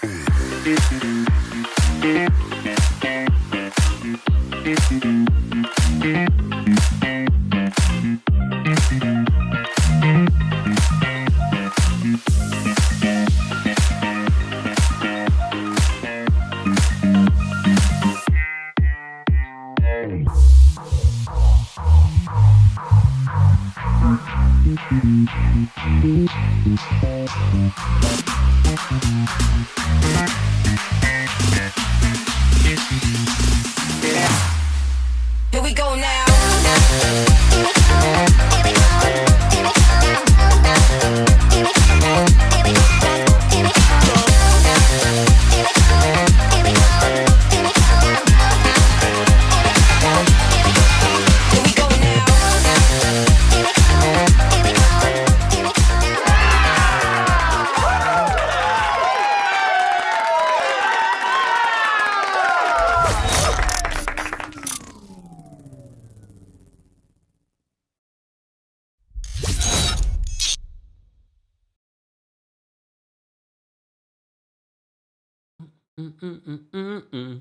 Here we go now.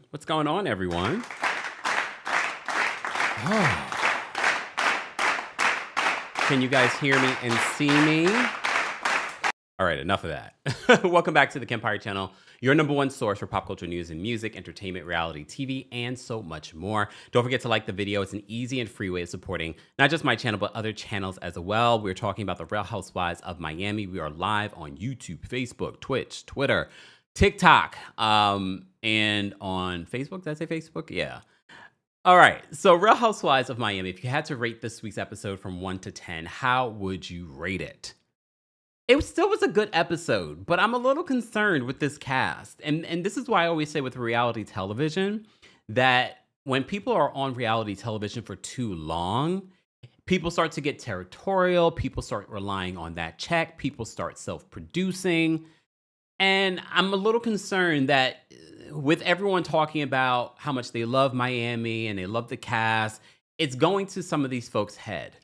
What's going on, everyone? Oh. Can you guys hear me and see me? All right, enough of that. Welcome back to the Kempire channel, your number one source for pop culture news and music, entertainment, reality TV, and so much more. Don't forget to like the video. It's an easy and free way of supporting not just my channel, but other channels as well. We're talking about the Real Housewives of Miami. We are live on YouTube, Facebook, Twitch, Twitter, TikTok, and on Facebook. Did I say Facebook? Yeah. All right. So Real Housewives of Miami, if you had to rate this week's episode from 1 to 10, how would you rate it? It still was a good episode, but I'm a little concerned with this cast. And this is why I always say with reality television that when people are on reality television for too long, people start to get territorial. People start relying on that check. People start self-producing. And I'm a little concerned that with everyone talking about how much they love Miami and they love the cast, it's going to some of these folks' head.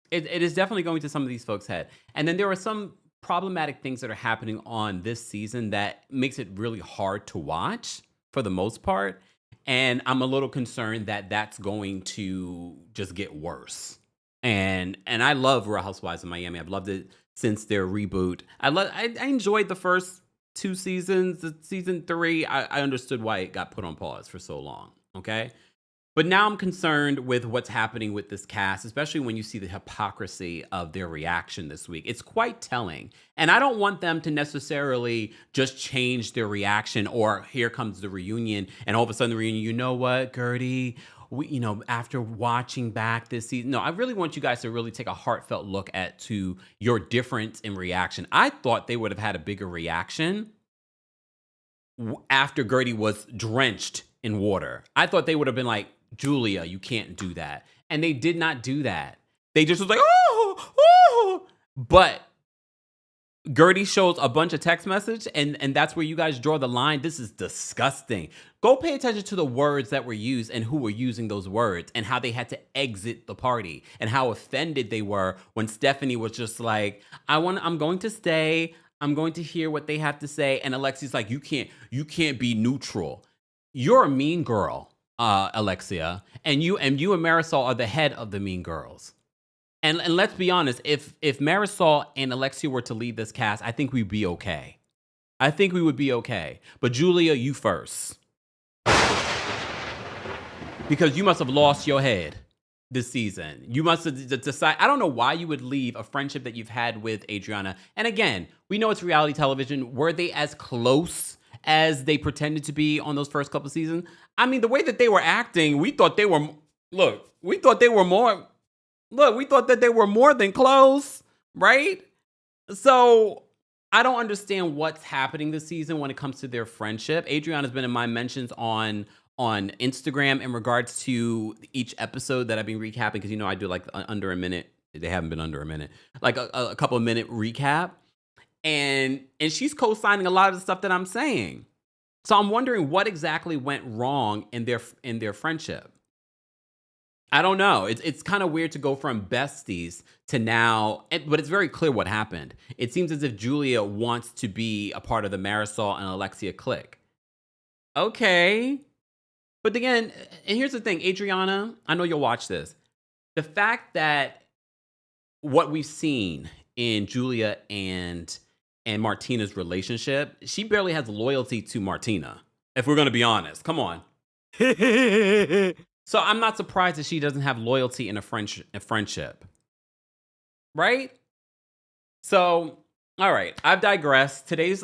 It is definitely going to some of these folks' head. And then there are some problematic things that are happening on this season that makes it really hard to watch for the most part. And I'm a little concerned that that's going to just get worse. And I love Real Housewives of Miami. I've loved it since their reboot. I enjoyed the first 2 seasons. Season 3, I understood why it got put on pause for so long. Okay. But now I'm concerned with what's happening with this cast, especially when you see the hypocrisy of their reaction this week. It's quite telling. And I don't want them to necessarily just change their reaction or here comes the reunion and all of a sudden the reunion, you know what, Guerdy, after watching back this season. No, I really want you guys to really take a heartfelt look to your difference in reaction. I thought they would have had a bigger reaction after Guerdy was drenched in water. I thought they would have been like, Julia, you can't do that. And they did not do that. They just was like, oh. But Guerdy shows a bunch of text message, and that's where you guys draw the line. This is disgusting. Go pay attention to the words that were used and who were using those words and how they had to exit the party and how offended they were when Stephanie was just like, I'm going to stay. I'm going to hear what they have to say. And Alexia's like, you can't be neutral. You're a mean girl, Alexia, and you and Marisol are the head of the mean girls. And let's be honest, if Marisol and Alexia were to leave this cast, I think we'd be okay. I think we would be okay. But Julia, you first. Because you must have lost your head this season. You must have decided, I don't know why you would leave a friendship that you've had with Adriana. And again, we know it's reality television. Were they as close as they pretended to be on those first couple of seasons? I mean, the way that they were acting, we thought that they were more than close, right? So I don't understand what's happening this season when it comes to their friendship. Adriana's been in my mentions on Instagram in regards to each episode that I've been recapping, because I do like under a minute. They haven't been under a minute, like a couple of minute recap. And she's co-signing a lot of the stuff that I'm saying. So I'm wondering what exactly went wrong in their friendship. I don't know. It's kind of weird to go from besties to now, but it's very clear what happened. It seems as if Julia wants to be a part of the Marisol and Alexia clique. Okay. But again, and here's the thing, Adriana, I know you'll watch this. The fact that what we've seen in Julia and Martina's relationship, she barely has loyalty to Martina, if we're going to be honest. Come on. So I'm not surprised that she doesn't have loyalty in a friendship. Right? So, all right, I've digressed. Today's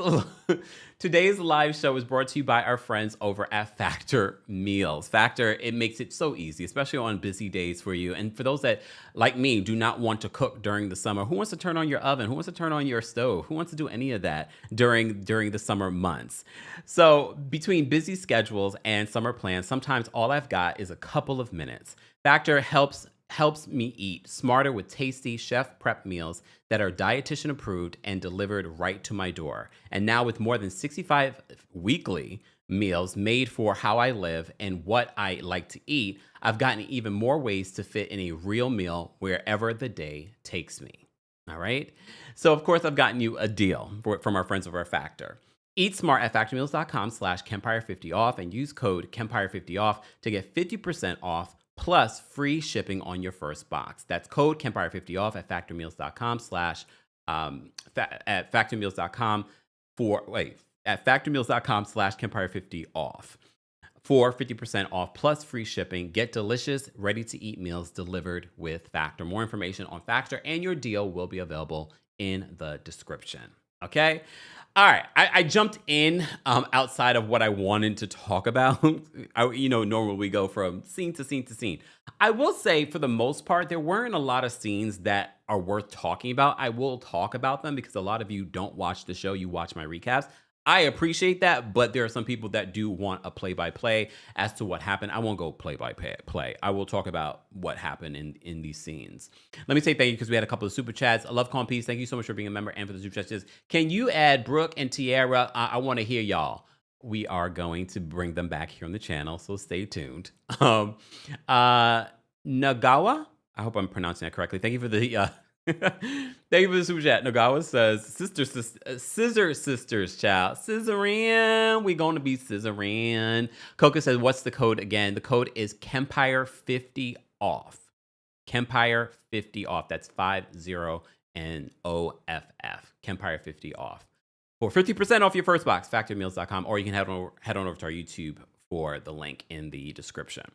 live show is brought to you by our friends over at Factor Meals. Factor, it makes it so easy, especially on busy days for you. And for those that, like me, do not want to cook during the summer, who wants to turn on your oven? Who wants to turn on your stove? Who wants to do any of that during the summer months? So between busy schedules and summer plans, sometimes all I've got is a couple of minutes. Factor helps me eat smarter with tasty chef prep meals that are dietitian approved and delivered right to my door. And now with more than 65 weekly meals made for how I live and what I like to eat, I've gotten even more ways to fit in a real meal wherever the day takes me. All right. So of course I've gotten you a deal from our friends over at Factor. Eat smart at factormeals.com/Kempire50 off and use code Kempire50 off to get 50% off plus free shipping on your first box. That's code Kempire50 off at factormeals.com/Kempire50 off for 50% off plus free shipping. Get delicious, ready to eat meals delivered with Factor. More information on Factor and your deal will be available in the description. Okay. All right, I jumped in outside of what I wanted to talk about. Normally we go from scene to scene to scene. I will say, for the most part, there weren't a lot of scenes that are worth talking about. I will talk about them because a lot of you don't watch the show. You watch my recaps. I appreciate that, but there are some people that do want a play-by-play as to what happened. I won't go play-by-play. I will talk about what happened in these scenes. Let me say thank you because we had a couple of super chats. I love Calm Peace. Thank you so much for being a member and for the super chats. Can you add Brooke and Tiara? I want to hear y'all. We are going to bring them back here on the channel, so stay tuned. Nagawa? I hope I'm pronouncing that correctly. Thank you for the... Thank you for the super chat. Nagawa says, Scissor Sisters, child. Scissoring. We going to be scissoring. Coca says, what's the code again? The code is Kempire50 off. Kempire50 off. That's 50 and OFF. Kempire50 off. For 50% off your first box, factormeals.com, or you can head on over to our YouTube for the link in the description.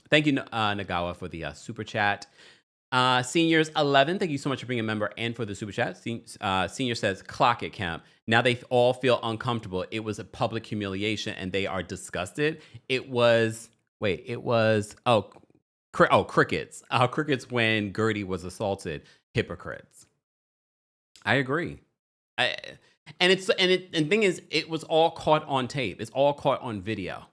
Thank you, Nagawa, for the super chat. Seniors 11, thank you so much for being a member and for the super chat. Senior says, clock it, Kemp. Now they all feel uncomfortable. It was a public humiliation and they are disgusted. Crickets. Crickets when Guerdy was assaulted. Hypocrites. I agree. And the thing is, it was all caught on tape. It's all caught on video.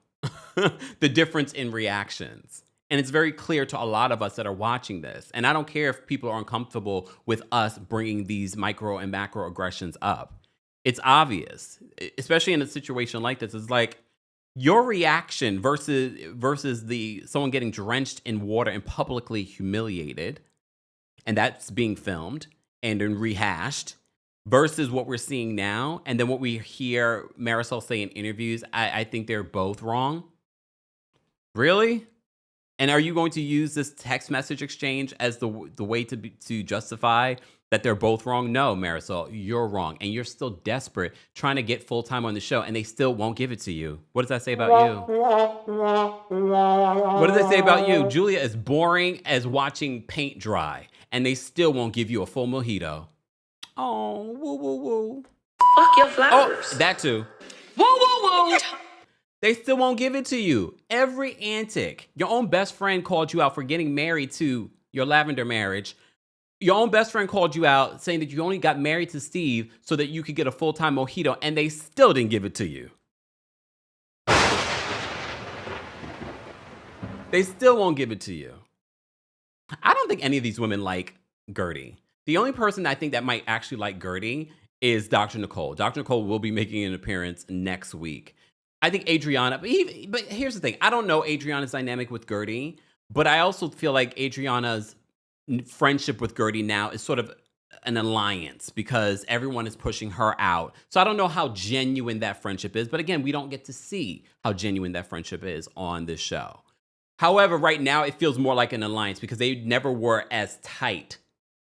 The difference in reactions. And it's very clear to a lot of us that are watching this. And I don't care if people are uncomfortable with us bringing these micro and macro aggressions up. It's obvious, especially in a situation like this. It's like your reaction versus someone getting drenched in water and publicly humiliated, and that's being filmed and then rehashed, versus what we're seeing now. And then what we hear Marisol say in interviews, I think they're both wrong. Really? And are you going to use this text message exchange as the way to justify that they're both wrong? No, Marisol, you're wrong. And you're still desperate trying to get full-time on the show, and they still won't give it to you. What does that say about you? What does that say about you? Julia is boring as watching paint dry, and they still won't give you a full mojito. Oh, woo, woo, woo. Fuck your flowers. Oh, that too. Woo, woo, woo. They still won't give it to you. Every antic. Your own best friend called you out for getting married to your lavender marriage. Your own best friend called you out saying that you only got married to Steve so that you could get a full-time mojito, and they still didn't give it to you. They still won't give it to you. I don't think any of these women like Guerdy. The only person I think that might actually like Guerdy is Dr. Nicole. Dr. Nicole will be making an appearance next week. I think Adriana, but here's the thing. I don't know Adriana's dynamic with Guerdy, But I also feel like Adriana's friendship with Guerdy now is sort of an alliance because everyone is pushing her out. So I don't know how genuine that friendship is. But again, we don't get to see how genuine that friendship is on this show. However, right now it feels more like an alliance because they never were as tight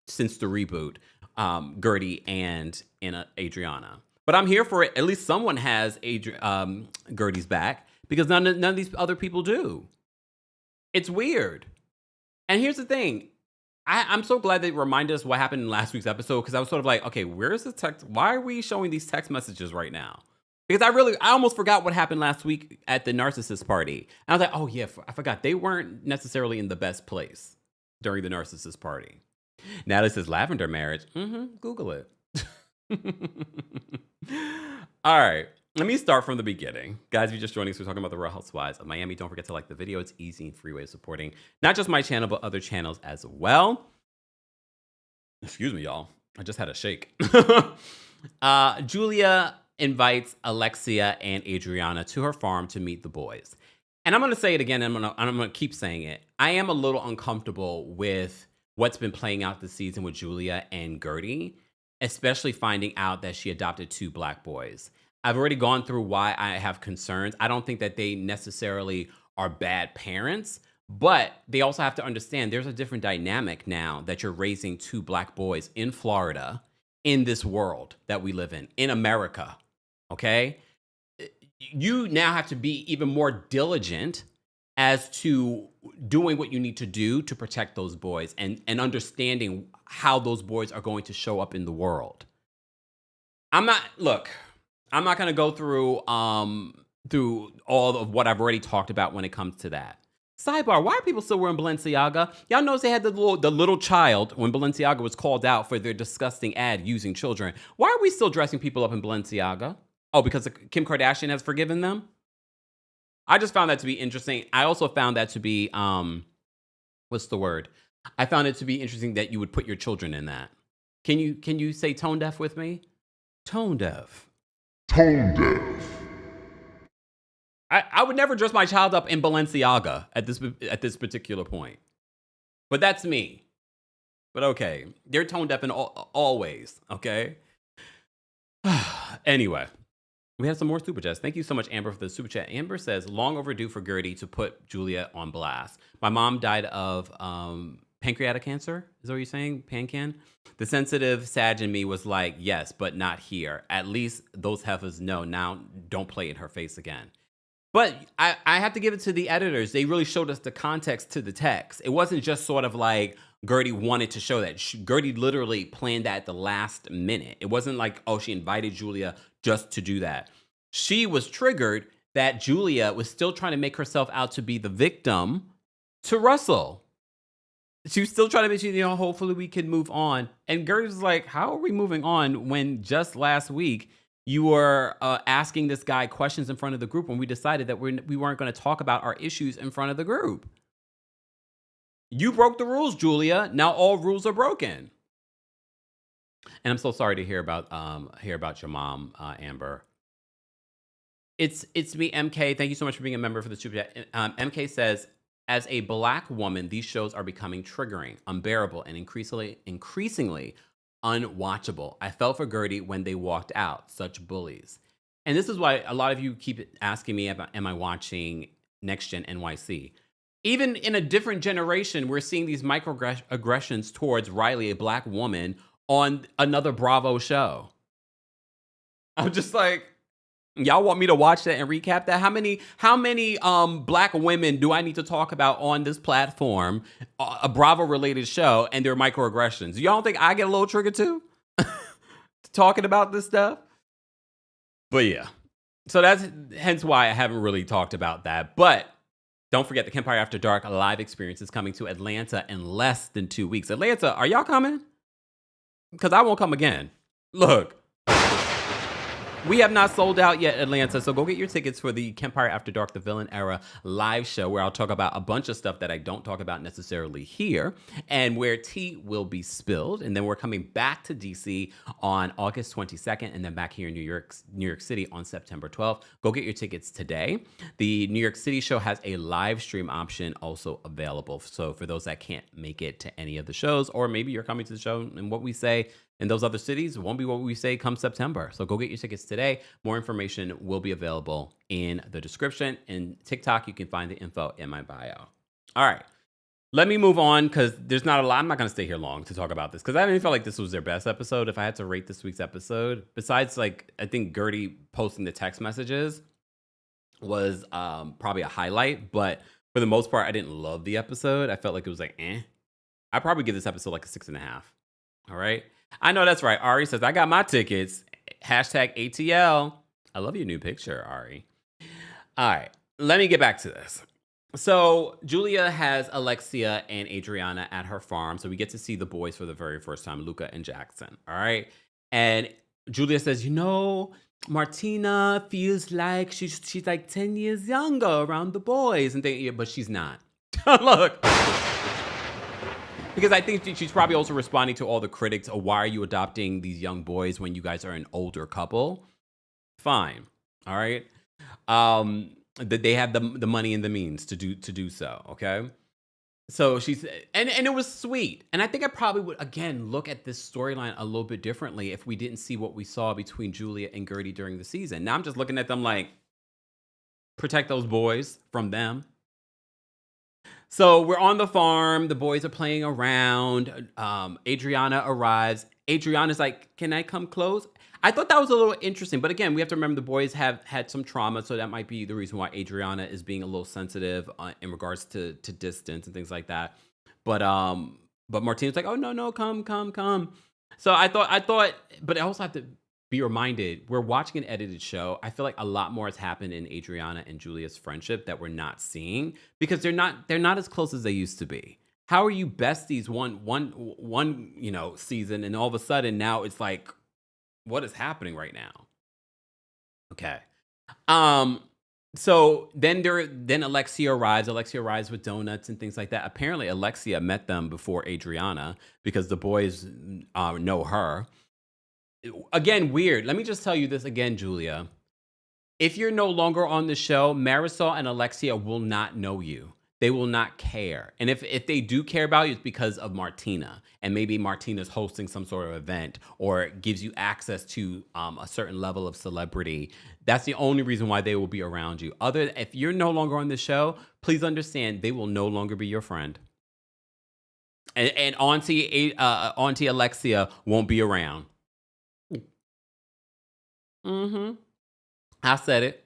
since the reboot, Guerdy and Adriana. But I'm here for it. At least someone has Guerdy's back because none of these other people do. It's weird. And here's the thing. I'm so glad they reminded us what happened in last week's episode because I was sort of like, okay, where's the text? Why are we showing these text messages right now? Because I almost forgot what happened last week at the narcissist party. And I was like, oh yeah, I forgot. They weren't necessarily in the best place during the narcissist party. Now this is lavender marriage. Google it. All right. Let me start from the beginning. Guys, if you're just joining us, we're talking about the Real Housewives of Miami. Don't forget to like the video. It's easy and free way of supporting not just my channel, but other channels as well. Excuse me, y'all. I just had a shake. Julia invites Alexia and Adriana to her farm to meet the boys. And I'm going to say it again, and I'm going to keep saying it. I am a little uncomfortable with what's been playing out this season with Julia and Guerdy, especially finding out that she adopted 2 black boys. I've already gone through why I have concerns. I don't think that they necessarily are bad parents, but they also have to understand there's a different dynamic now that you're raising 2 black boys in Florida, in this world that we live in America, okay? You now have to be even more diligent as to doing what you need to do to protect those boys and understanding how those boys are going to show up in the world. I'm not going to go through all of what I've already talked about when it comes to that. Sidebar, why are people still wearing Balenciaga? Y'all notice they had the little child when Balenciaga was called out for their disgusting ad using children. Why are we still dressing people up in Balenciaga? Oh, because Kim Kardashian has forgiven them? I just found that to be interesting. I also found that to be, what's the word? I found it to be interesting that you would put your children in that. Can you say tone deaf with me? Tone deaf. Tone deaf. I would never dress my child up in Balenciaga at this particular point. But that's me. But okay, they're tone deaf in all ways, okay? Anyway, we have some more super chats. Thank you so much, Amber, for the super chat. Amber says, long overdue for Guerdy to put Julia on blast. My mom died of pancreatic cancer. Is that what you're saying? Pancan? The sensitive Sag in me was like, yes, but not here. At least those heifers know. Now don't play in her face again. But I have to give it to the editors. They really showed us the context to the text. It wasn't just sort of like Guerdy wanted to show that. Guerdy literally planned that at the last minute. It wasn't like, oh, she invited Julia just to do that. She was triggered that Julia was still trying to make herself out to be the victim to Russell. She was still trying to make, hopefully we can move on. And Guerdy was like, how are we moving on when just last week you were asking this guy questions in front of the group when we decided that we weren't going to talk about our issues in front of the group? You broke the rules, Julia. Now all rules are broken. And I'm so sorry to hear about your mom, Amber. It's me, MK. Thank you so much for being a member for the super chat. MK says, as a black woman, these shows are becoming triggering, unbearable, and increasingly unwatchable. I felt for Guerdy when they walked out. Such bullies. And this is why a lot of you keep asking me about, am I watching Next Gen NYC? Even in a different generation, we're seeing these microaggressions towards Riley, a black woman, on another Bravo show. I'm just like, y'all want me to watch that and recap that? How many black women do I need to talk about on this platform, a Bravo related show, and their microaggressions? Y'all don't think I get a little triggered too? Talking about this stuff? But yeah. So that's hence why I haven't really talked about that. But don't forget the Kempire After Dark live experience is coming to Atlanta in less than 2 weeks. Atlanta, are y'all coming? Because I won't come again. Look. We have not sold out yet, Atlanta, so go get your tickets for the Kempire After Dark, the Villain Era live show, where I'll talk about a bunch of stuff that I don't talk about necessarily here, and where tea will be spilled. And then we're coming back to DC on August 22nd, and then back here in New York City on September 12th. Go get your tickets today. The New York City show has a live stream option also available. So for those that can't make it to any of the shows, or maybe you're coming to the show and what we say in those other cities won't be what we say come September. So go get your tickets today. More information will be available in the description. In TikTok, you can find the info in my bio. All right. Let me move on because there's not a lot. I'm not going to stay here long to talk about this because I didn't feel like this was their best episode. If I had to rate this week's episode, besides like, I think Guerdy posting the text messages was probably a highlight. But for the most part, I didn't love the episode. I felt like it was like, I'd probably give this episode like a 6.5. All right. I know that's right. Ari says, I got my tickets. Hashtag ATL. I love your new picture, Ari. All right. Let me get back to this. So Julia has Alexia and Adriana at her farm. So we get to see the boys for the very first time, Luca and Jackson. All right. And Julia says, Martina feels like she's like 10 years younger around the boys. And but she's not. Look. Because I think she's probably also responding to all the critics of why are you adopting these young boys when you guys are an older couple? Fine. All right. That they have the money and the means to do so. Okay. So she's and it was sweet. And I think I probably would again look at this storyline a little bit differently if we didn't see what we saw between Julia and Guerdy during the season. Now I'm just looking at them like protect those boys from them. So we're on the farm. The boys are playing around. Adriana arrives. Adriana's like, can I come close? I thought that was a little interesting. But again, we have to remember the boys have had some trauma. So that might be the reason why Adriana is being a little sensitive in regards to distance and things like that. But Martina's like, oh, no, come. So I thought, but I also have to be reminded, we're watching an edited show. I feel like a lot more has happened in Adriana and Julia's friendship that we're not seeing because they're not as close as they used to be. How are you besties one season and all of a sudden now it's like, what is happening right now? Okay. So then Alexia arrives. Alexia arrives with donuts and things like that. Apparently Alexia met them before Adriana because the boys know her. Again, weird. Let me just tell you this again, Julia. If you're no longer on the show, Marisol and Alexia will not know you. They will not care. And if they do care about you, it's because of Martina. And maybe Martina's hosting some sort of event or gives you access to a certain level of celebrity. That's the only reason why they will be around you. If you're no longer on the show, please understand they will no longer be your friend. And Auntie Alexia won't be around. I said it.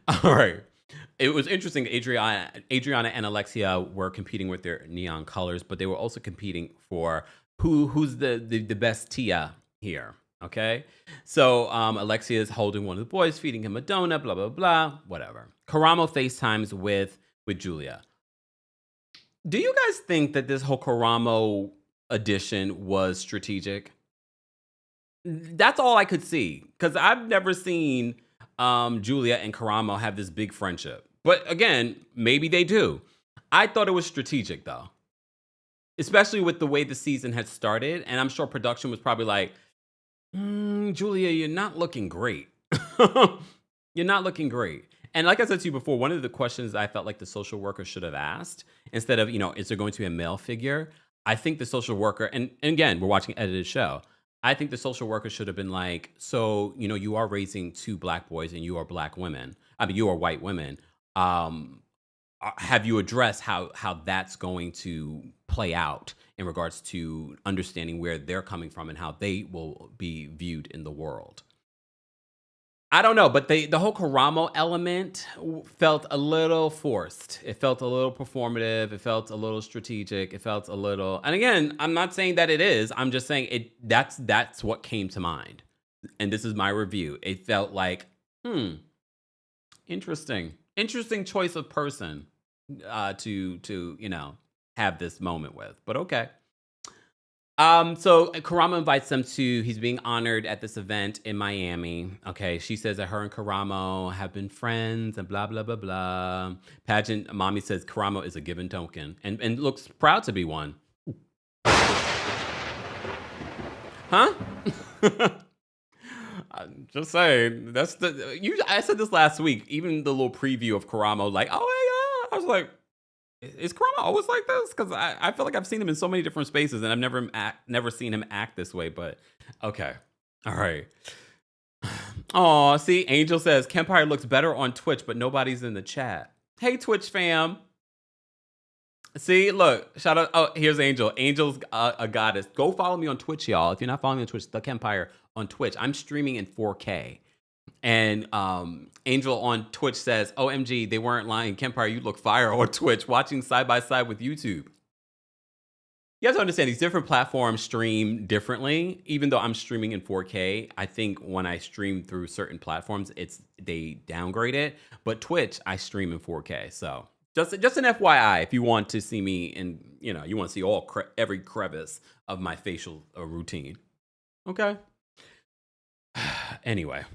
All right. It was interesting. Adriana and Alexia were competing with their neon colors, but they were also competing for who's the best Tia here. Okay. So Alexia is holding one of the boys, feeding him a donut, blah, blah, blah, whatever. Karamo FaceTimes with Julia. Do you guys think that this whole Karamo edition was strategic? That's all I could see because I've never seen Julia and Karamo have this big friendship. But again, maybe they do. I thought it was strategic though, especially with the way the season had started. And I'm sure production was probably like, Julia, you're not looking great. You're not looking great. And like I said to you before, one of the questions I felt like the social worker should have asked, instead of, is there going to be a male figure? I think the social worker, and again, we're watching an edited show. I think the social worker should have been like, so, you are raising 2 black boys and you are black women. I mean, you are white women. Have you addressed how that's going to play out in regards to understanding where they're coming from and how they will be viewed in the world? I don't know, but the whole Karamo element felt a little forced. It felt a little performative. It felt a little strategic. It felt a little, and again, I'm not saying that it is. I'm just saying that's what came to mind. And this is my review. It felt like, interesting choice of person to have this moment with. But okay. So Karamo invites them to, he's being honored at this event in Miami. Okay, she says that her and Karamo have been friends and blah, blah, blah, blah. Pageant mommy says Karamo is a given token and looks proud to be one. Huh? I'm just saying, that's I said this last week, even the little preview of Karamo, like, oh my God. I was like, is Karamo always like this? Because I feel like I've seen him in so many different spaces and I've never seen him act this way, but okay. All right. Oh, see, Angel says, Kempire looks better on Twitch, but nobody's in the chat. Hey, Twitch fam. See, look, shout out. Oh, here's Angel. Angel's a goddess. Go follow me on Twitch, y'all. If you're not following me on Twitch, TheKempire on Twitch. I'm streaming in 4K. And Angel on Twitch says, OMG, they weren't lying. Kempire, you look fire on Twitch, watching side by side with YouTube. You have to understand, these different platforms stream differently. Even though I'm streaming in 4K, I think when I stream through certain platforms, they downgrade it. But Twitch, I stream in 4K. So just an FYI, if you want to see me and you want to see every crevice of my facial routine. Okay. Anyway,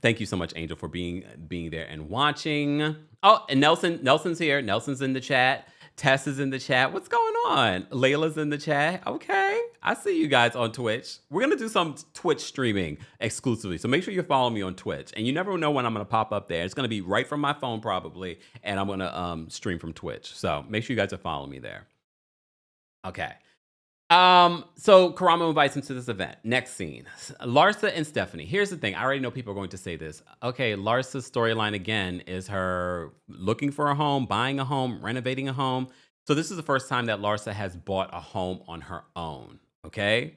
thank you so much, Angel, for being there and watching. Oh, and Nelson's here. Nelson's in the chat. Tess is in the chat. What's going on? Layla's in the chat. Okay. I see you guys on Twitch. We're going to do some Twitch streaming exclusively. So make sure you follow me on Twitch. And you never know when I'm going to pop up there. It's going to be right from my phone probably. And I'm going to stream from Twitch. So make sure you guys are following me there. Okay. So Karamo invites him to this event. Next scene, Larsa and Stephanie. Here's the thing. I already know people are going to say this. Okay, Larsa's storyline again is her looking for a home, buying a home, renovating a home. So this is the first time that Larsa has bought a home on her own. Okay.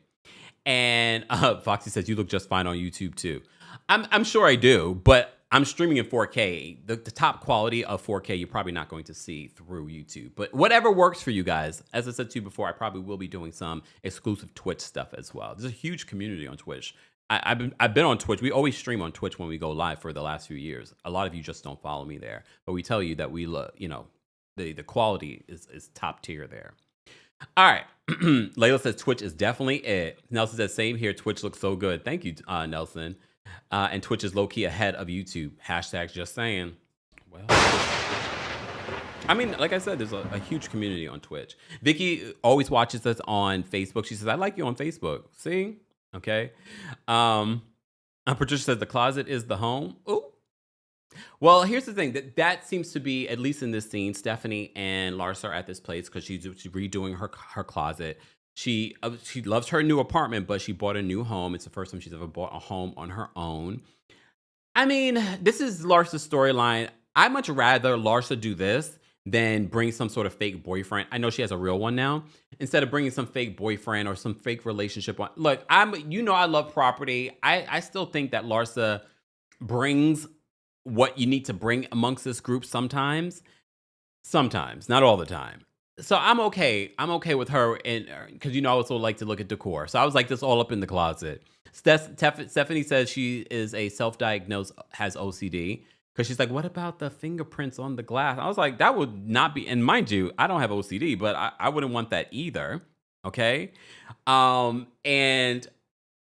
And Foxy says, you look just fine on YouTube too. I'm sure I do, but I'm streaming in 4K. The top quality of 4K, you're probably not going to see through YouTube. But whatever works for you guys. As I said to you before, I probably will be doing some exclusive Twitch stuff as well. There's a huge community on Twitch. I've been on Twitch. We always stream on Twitch when we go live for the last few years. A lot of you just don't follow me there. But we tell you that we love, the quality is top tier there. All right. Layla says Twitch is definitely it. Nelson says, same here. Twitch looks so good. Thank you, Nelson. And Twitch is low-key ahead of YouTube. Hashtag just saying. Well, I mean, like I said, there's a huge community on Twitch. Vicky always watches us on Facebook. She says, I like you on Facebook. See? Okay. Patricia says, the closet is the home. Ooh. Well, here's the thing. That seems to be, at least in this scene, Stephanie and Larsa are at this place because she's redoing her closet. She loves her new apartment, but she bought a new home. It's the first time she's ever bought a home on her own. I mean, this is Larsa's storyline. I'd much rather Larsa do this than bring some sort of fake boyfriend. I know she has a real one now. Instead of bringing some fake boyfriend or some fake relationship. Look, I love property. I still think that Larsa brings what you need to bring amongst this group sometimes. Sometimes, not all the time. So I'm okay. I'm okay with her, and because I also like to look at decor. So I was like this all up in the closet. Stephanie says she is a self-diagnosed, has OCD, because she's like, what about the fingerprints on the glass? I was like, that would not be, and mind you, I don't have OCD, but I wouldn't want that either. Okay. And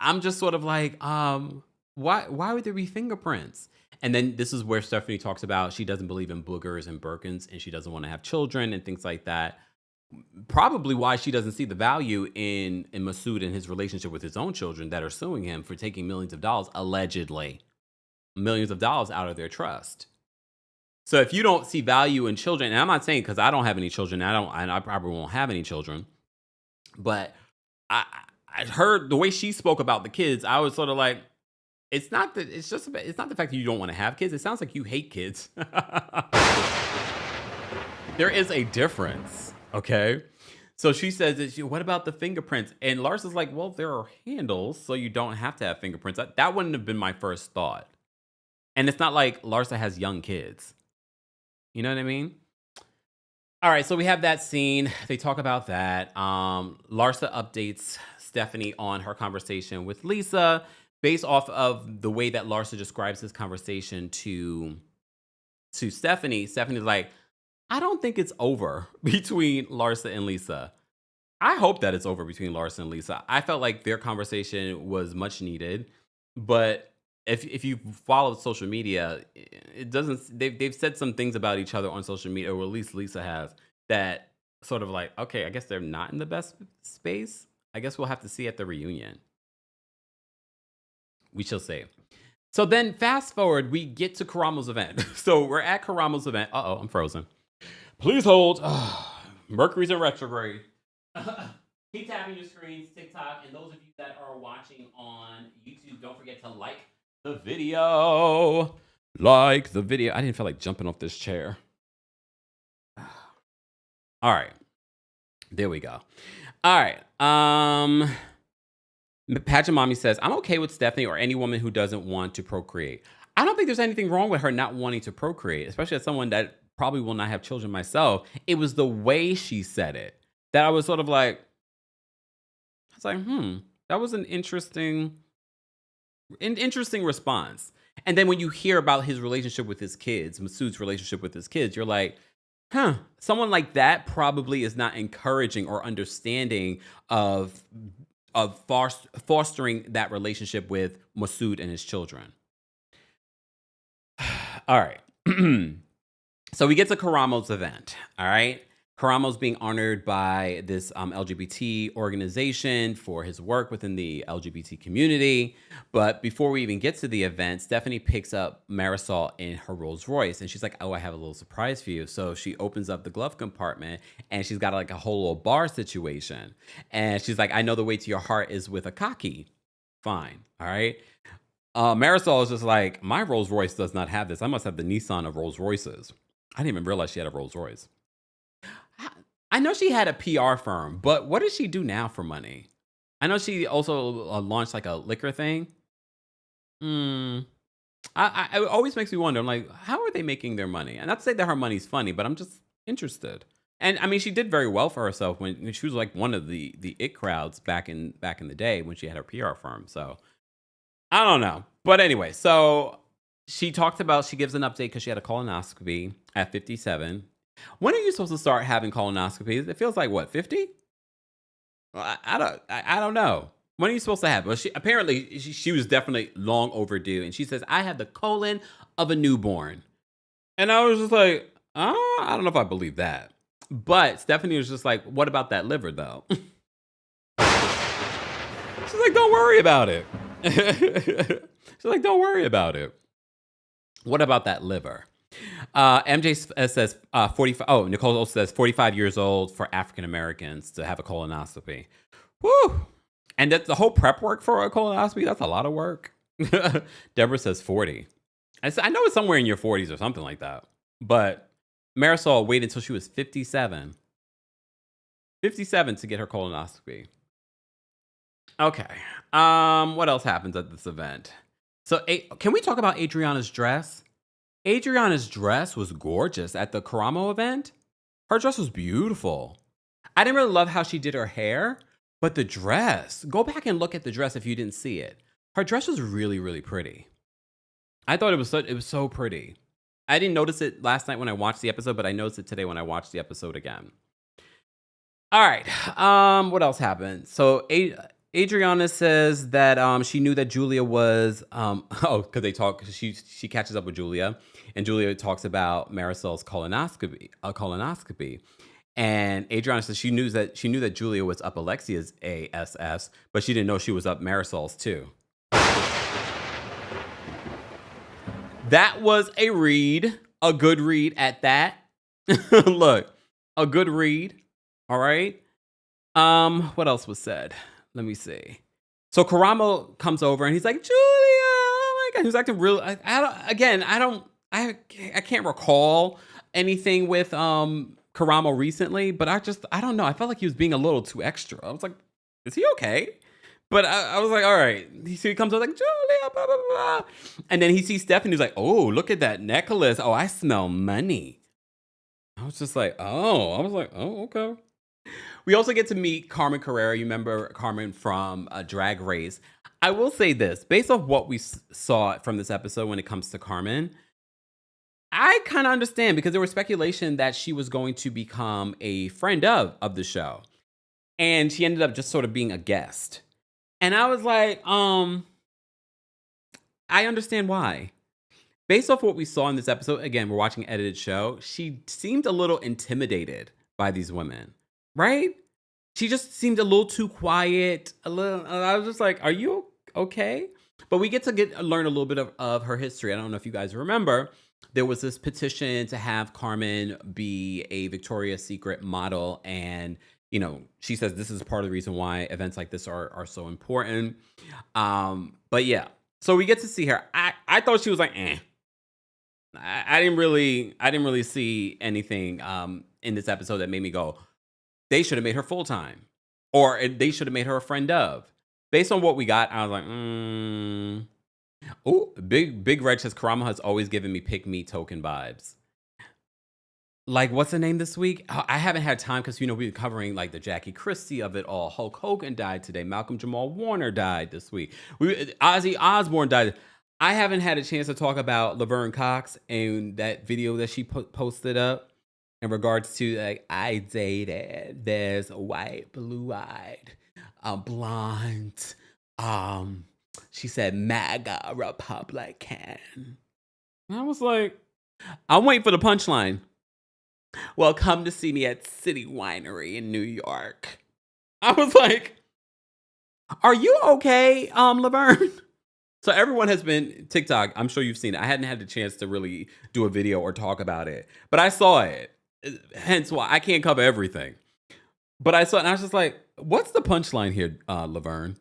I'm just sort of like, why would there be fingerprints? And then this is where Stephanie talks about she doesn't believe in boogers and Birkins and she doesn't want to have children and things like that. Probably why she doesn't see the value in Masood and his relationship with his own children that are suing him for taking millions of dollars, allegedly, millions of dollars out of their trust. So if you don't see value in children, and I'm not saying because I don't have any children, and I probably won't have any children, but I heard the way she spoke about the kids, I was sort of like, it's not the fact that you don't want to have kids. It sounds like you hate kids. There is a difference, okay? So she says, what about the fingerprints? And Larsa's like, well, there are handles, so you don't have to have fingerprints. That wouldn't have been my first thought. And it's not like Larsa has young kids. You know what I mean? All right, so we have that scene. They talk about that. Larsa updates Stephanie on her conversation with Lisa based off of the way that Larsa describes this conversation to Stephanie. Stephanie's like, I don't think it's over between Larsa and Lisa. I hope that it's over between Larsa and Lisa. I felt like their conversation was much needed, but if you follow social media, it doesn't. They've said some things about each other on social media, or at least Lisa has, that sort of like, okay, I guess they're not in the best space. I guess we'll have to see at the reunion. We shall see. So then, fast forward, we get to Karamo's event. So we're at Karamo's event. Uh-oh, I'm frozen. Please hold. Mercury's in retrograde. Keep tapping your screens, TikTok, and those of you that are watching on YouTube, don't forget to like the video. Like the video. I didn't feel like jumping off this chair. All right. There we go. All right. Pageant Mommy says, I'm okay with Stephanie or any woman who doesn't want to procreate. I don't think there's anything wrong with her not wanting to procreate, especially as someone that probably will not have children myself. It was the way she said it that I was sort of like, I was like, that was an interesting response. And then when you hear about his relationship with his kids, Masood's relationship with his kids, you're like, someone like that probably is not encouraging or understanding of fostering that relationship with Masood and his children. All right. So we get to Karamo's event. All right. Karamo's being honored by this LGBT organization for his work within the LGBT community. But before we even get to the event, Stephanie picks up Marisol in her Rolls Royce. And she's like, oh, I have a little surprise for you. So she opens up the glove compartment and she's got like a whole little bar situation. And she's like, I know the way to your heart is with a cocky. Fine. All right. Marisol is just like, my Rolls Royce does not have this. I must have the Nissan of Rolls Royces. I didn't even realize she had a Rolls Royce. I know she had a PR firm, but what does she do now for money? I know she also launched like a liquor thing. It always makes me wonder. I'm like, how are they making their money? And not to say that her money's funny, but I'm just interested. And I mean, she did very well for herself when she was like one of the it crowds back in the day when she had her PR firm. So I don't know. But anyway, so she talked about, she gives an update because she had a colonoscopy at 57. When are you supposed to start having colonoscopies? It feels like what, 50? I don't know. When are you supposed to have? Well, she was definitely long overdue, and she says, "I have the colon of a newborn," and I was just like, I don't know if I believe that. But Stephanie was just like, "What about that liver, though?" She's like, "Don't worry about it." She's like, "Don't worry about it." What about that liver? MJ says 45. Oh, Nicole also says 45 years old for African Americans to have a colonoscopy. Woo! And that's the whole prep work for a colonoscopy. That's a lot of work. Deborah says 40. I know it's somewhere in your 40s or something like that. But Marisol waited until she was 57. 57 to get her colonoscopy. Okay. What else happens at this event? So, can we talk about Adriana's dress? Adriana's dress was gorgeous at the Karamo event. Her dress was beautiful. I didn't really love how she did her hair, but the dress, go back and look at the dress if you didn't see it. Her dress was really, really pretty. I thought it was so pretty. I didn't notice it last night when I watched the episode, but I noticed it today when I watched the episode again. All right. What else happened? So Adriana says that she knew that Julia was because they talk. She catches up with Julia, and Julia talks about Marisol's colonoscopy. And Adriana says she knew that Julia was up Alexia's ASS, but she didn't know she was up Marisol's too. That was a read, a good read at that. Look, a good read. All right. What else was said? Let me see. So Karamo comes over and he's like, Julia, oh my God. He's acting real. I can't recall anything with Karamo recently, but I don't know. I felt like he was being a little too extra. I was like, is he okay? But I was like, all right. He comes over like, Julia, blah, blah, blah. And then he sees Stephanie. He's like, oh, look at that necklace. Oh, I smell money. I was just like, oh, okay. We also get to meet Carmen Carrera. You remember Carmen from Drag Race. I will say this, based off what we saw from this episode when it comes to Carmen, I kind of understand because there was speculation that she was going to become a friend of the show. and she ended up just sort of being a guest. And I was like, I understand why. Based off what we saw in this episode, again, we're watching an edited show, she seemed a little intimidated by these women, right? She just seemed a little too quiet. I was just like, are you okay? But we get to learn a little bit of her history. I don't know if you guys remember, there was this petition to have Carmen be a Victoria's Secret model. And, she says this is part of the reason why events like this are so important. But yeah, so we get to see her. I thought she was like, eh. I didn't really see anything in this episode that made me go, they should have made her full-time, or they should have made her a friend of. Based on what we got, I was like, Oh, Big Reg says Karamo has always given me pick me token vibes. Like, what's the name this week? I haven't had time because, we're covering like the Jackie Christie of it all. Hulk Hogan died today. Malcolm Jamal Warner died this week. Ozzy Osbourne died. I haven't had a chance to talk about Laverne Cox and that video that she posted up in regards to, like, I dated this white, blue-eyed, blonde, she said MAGA Republican. And I was like, I'm waiting for the punchline. Well, come to see me at City Winery in New York. I was like, are you okay, Laverne? So everyone has been TikTok. I'm sure you've seen it. I hadn't had the chance to really do a video or talk about it, but I saw it. Hence why I can't cover everything. But I saw it and I was just like, what's the punchline here, Laverne?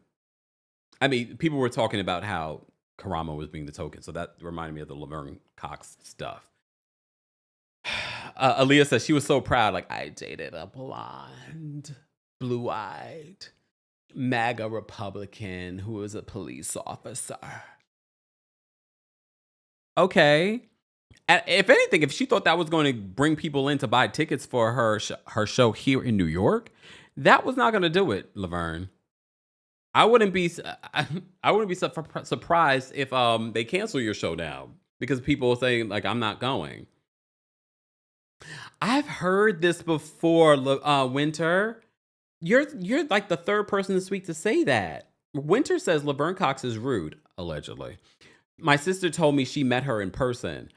I mean, people were talking about how Karamo was being the token. So that reminded me of the Laverne Cox stuff. Aaliyah says she was so proud. Like, I dated a blonde, blue-eyed, MAGA Republican who was a police officer. Okay. If anything, if she thought that was going to bring people in to buy tickets for her show here in New York, that was not going to do it, Laverne. I wouldn't be surprised if they cancel your show now because people saying like I'm not going. I've heard this before, Winter. You're like the third person this week to say that. Winter says Laverne Cox is rude, allegedly. My sister told me she met her in person.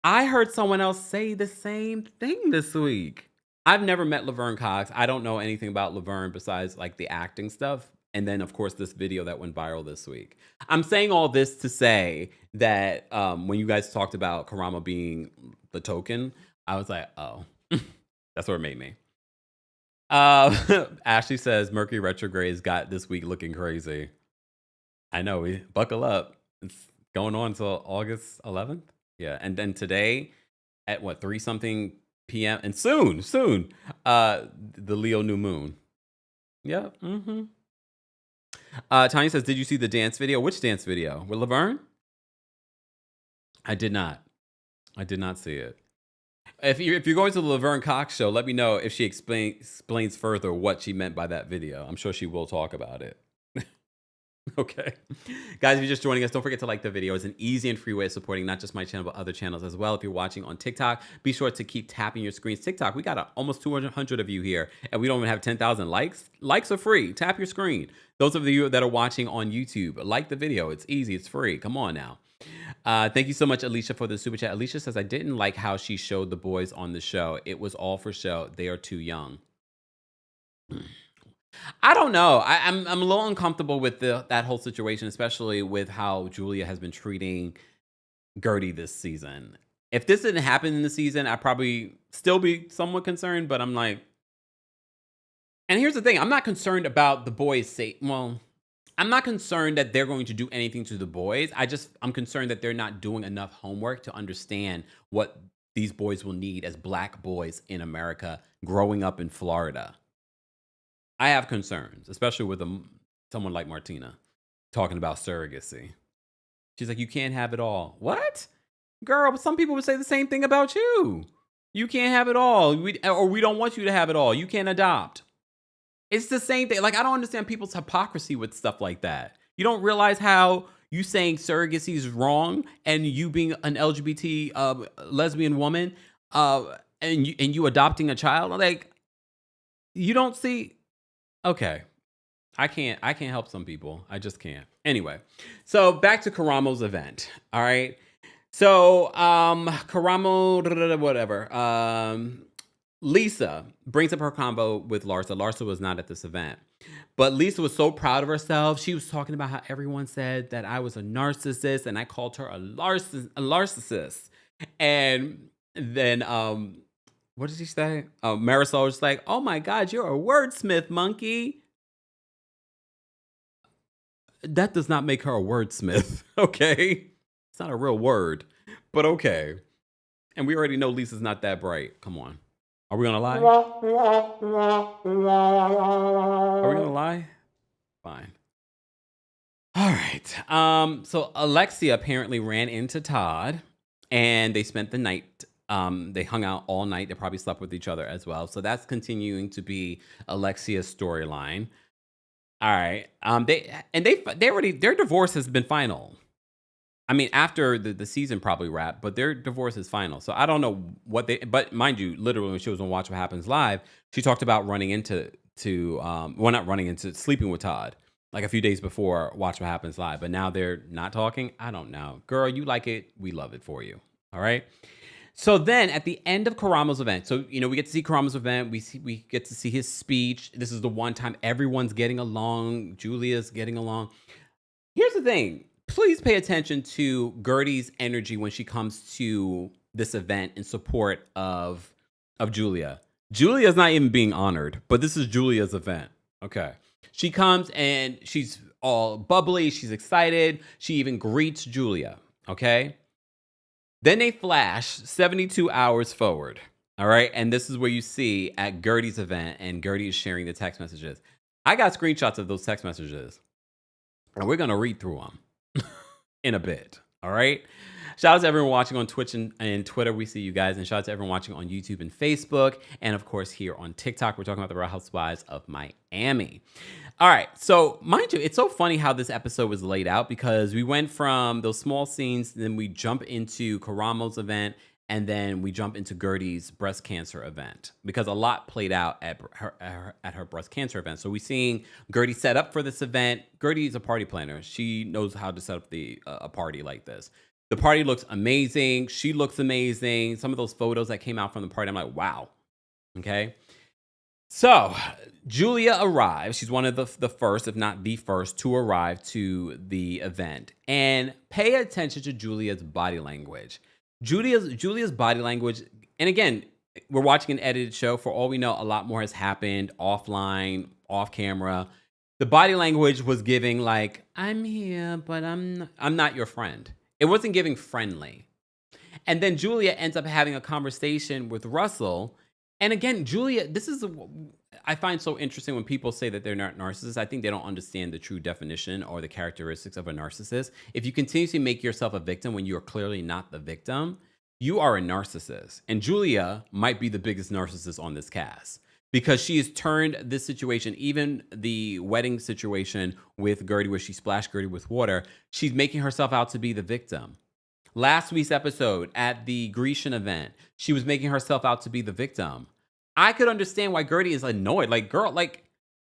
I heard someone else say the same thing this week. I've never met Laverne Cox. I don't know anything about Laverne besides like the acting stuff. And then, of course, this video that went viral this week. I'm saying all this to say that when you guys talked about Karamo being the token, I was like, oh, that's what it made me. Ashley says Mercury retrograde's got this week looking crazy. I know, we buckle up. It's going on until August 11th. Yeah, and then today at 3-something p.m. and soon, the Leo new moon. Yeah. Mm-hmm. Tanya says, did you see the dance video? Which dance video? With Laverne? I did not see it. If you're going to the Laverne Cox show, let me know if she explains further what she meant by that video. I'm sure she will talk about it. Okay. Guys, if you're just joining us, don't forget to like the video. It's an easy and free way of supporting not just my channel, but other channels as well. If you're watching on TikTok, be sure to keep tapping your screens. TikTok, we got almost 200 of you here, and we don't even have 10,000 likes. Likes are free. Tap your screen. Those of you that are watching on YouTube, like the video. It's easy. It's free. Come on now. Thank you so much, Alicia, for the super chat. Alicia says, I didn't like how she showed the boys on the show. It was all for show. They are too young. I don't know. I'm a little uncomfortable with that whole situation, especially with how Julia has been treating Guerdy this season. If this didn't happen in the season, I'd probably still be somewhat concerned, but I'm like, and here's the thing. I'm not concerned about the boys' well, I'm not concerned that they're going to do anything to the boys. I'm concerned that they're not doing enough homework to understand what these boys will need as Black boys in America growing up in Florida. I have concerns, especially with someone like Martina talking about surrogacy. She's like, you can't have it all. What? Girl, but some people would say the same thing about you. You can't have it all. Or we don't want you to have it all. You can't adopt. It's the same thing. Like, I don't understand people's hypocrisy with stuff like that. You don't realize how you saying surrogacy is wrong and you being an LGBT lesbian woman and you adopting a child. Like, you don't see... Okay. I can't help some people. I just can't. Anyway, so back to Karamo's event. All right. So Karamo, whatever. Lisa brings up her combo with Larsa. Larsa was not at this event. But Lisa was so proud of herself. She was talking about how everyone said that I was a narcissist and I called her a narcissist. And then what did she say? Marisol was like, "Oh my God, you're a wordsmith, monkey." That does not make her a wordsmith, okay? It's not a real word, but okay. And we already know Lisa's not that bright. Come on. Are we gonna lie? Are we gonna lie? Fine. All right. So Alexia apparently ran into Todd and they spent the night. They hung out all night. They probably slept with each other as well. So that's continuing to be Alexia's storyline. All right. They already, their divorce has been final. I mean, after the season probably wrapped, but their divorce is final. So I don't know what but mind you, literally when she was on Watch What Happens Live, she talked about running into not running into, sleeping with Todd like a few days before Watch What Happens Live. But now they're not talking. I don't know. Girl, you like it. We love it for you. All right. So then at the end of Karamo's event, so, we get to see Karamo's event. We get to see his speech. This is the one time everyone's getting along. Julia's getting along. Here's the thing. Please pay attention to Guerdy's energy when she comes to this event in support of Julia. Julia's not even being honored, but this is Julia's event. Okay. She comes and she's all bubbly. She's excited. She even greets Julia. Okay. Then they flash 72 hours forward. All right. And this is where you see at Guerdy's event, and Guerdy is sharing the text messages. I got screenshots of those text messages, and we're going to read through them in a bit. All right. Shout out to everyone watching on Twitch and Twitter. We see you guys. And shout out to everyone watching on YouTube and Facebook. And of course, here on TikTok, we're talking about the Real Housewives of Miami. All right. So mind you, it's so funny how this episode was laid out, because we went from those small scenes, then we jump into Karamo's event, and then we jump into Guerdy's breast cancer event, because a lot played out at her breast cancer event. So we're seeing Guerdy set up for this event. Guerdy is a party planner. She knows how to set up a party like this. The party looks amazing. She looks amazing. Some of those photos that came out from the party, I'm like, wow. Okay. So Julia arrives. She's one of the first, if not the first, to arrive to the event. And pay attention to Julia's body language. Julia's body language, and again, we're watching an edited show. For all we know, a lot more has happened offline, off camera. The body language was giving like, I'm here, but I'm not your friend. It wasn't giving friendly. And then Julia ends up having a conversation with Russell. And again, Julia, I find so interesting when people say that they're not narcissists. I think they don't understand the true definition or the characteristics of a narcissist. If you continuously make yourself a victim when you are clearly not the victim, you are a narcissist. And Julia might be the biggest narcissist on this cast, because she has turned this situation, even the wedding situation with Guerdy, where she splashed Guerdy with water, she's making herself out to be the victim. Last week's episode at the Grecian event, she was making herself out to be the victim. I could understand why Guerdy is annoyed. Like, girl, like,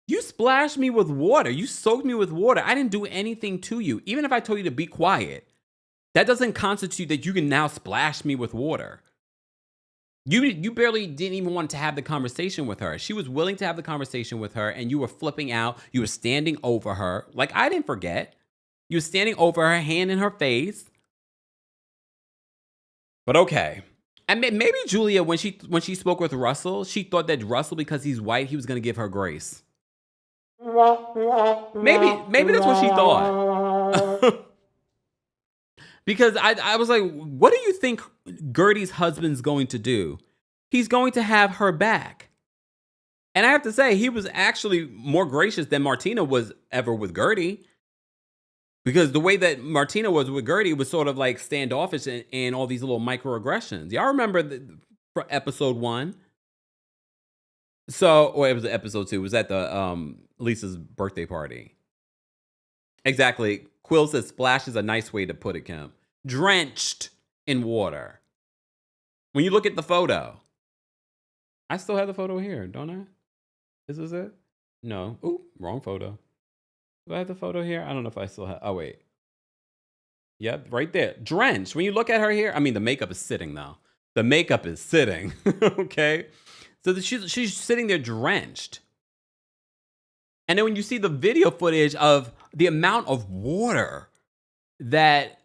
you splashed me with water. You soaked me with water. I didn't do anything to you. Even if I told you to be quiet, that doesn't constitute that you can now splash me with water. You barely didn't even want to have the conversation with her. She was willing to have the conversation with her, and you were flipping out. You were standing over her. Like, I didn't forget. You were standing over her, hand in her face. But okay. And maybe Julia, when she spoke with Russell, she thought that Russell, because he's white, he was going to give her grace. Maybe that's what she thought. Because I was like, what do you think Guerdy's husband's going to do? He's going to have her back. And I have to say, he was actually more gracious than Martina was ever with Guerdy. Because the way that Martina was with Guerdy was sort of like standoffish and all these little microaggressions. Y'all remember for episode 1? Or it was episode 2. It was at the Lisa's birthday party. Exactly. Quill says splash is a nice way to put it, Kim. Drenched in water. When you look at the photo. I still have the photo here, don't I? This is it? No. Ooh, wrong photo. Do I have the photo here? I don't know if I still have. Oh, wait. Yep, right there. Drenched. When you look at her here, I mean, the makeup is sitting, though. The makeup is sitting. Okay. So she's sitting there drenched. And then when you see the video footage of the amount of water that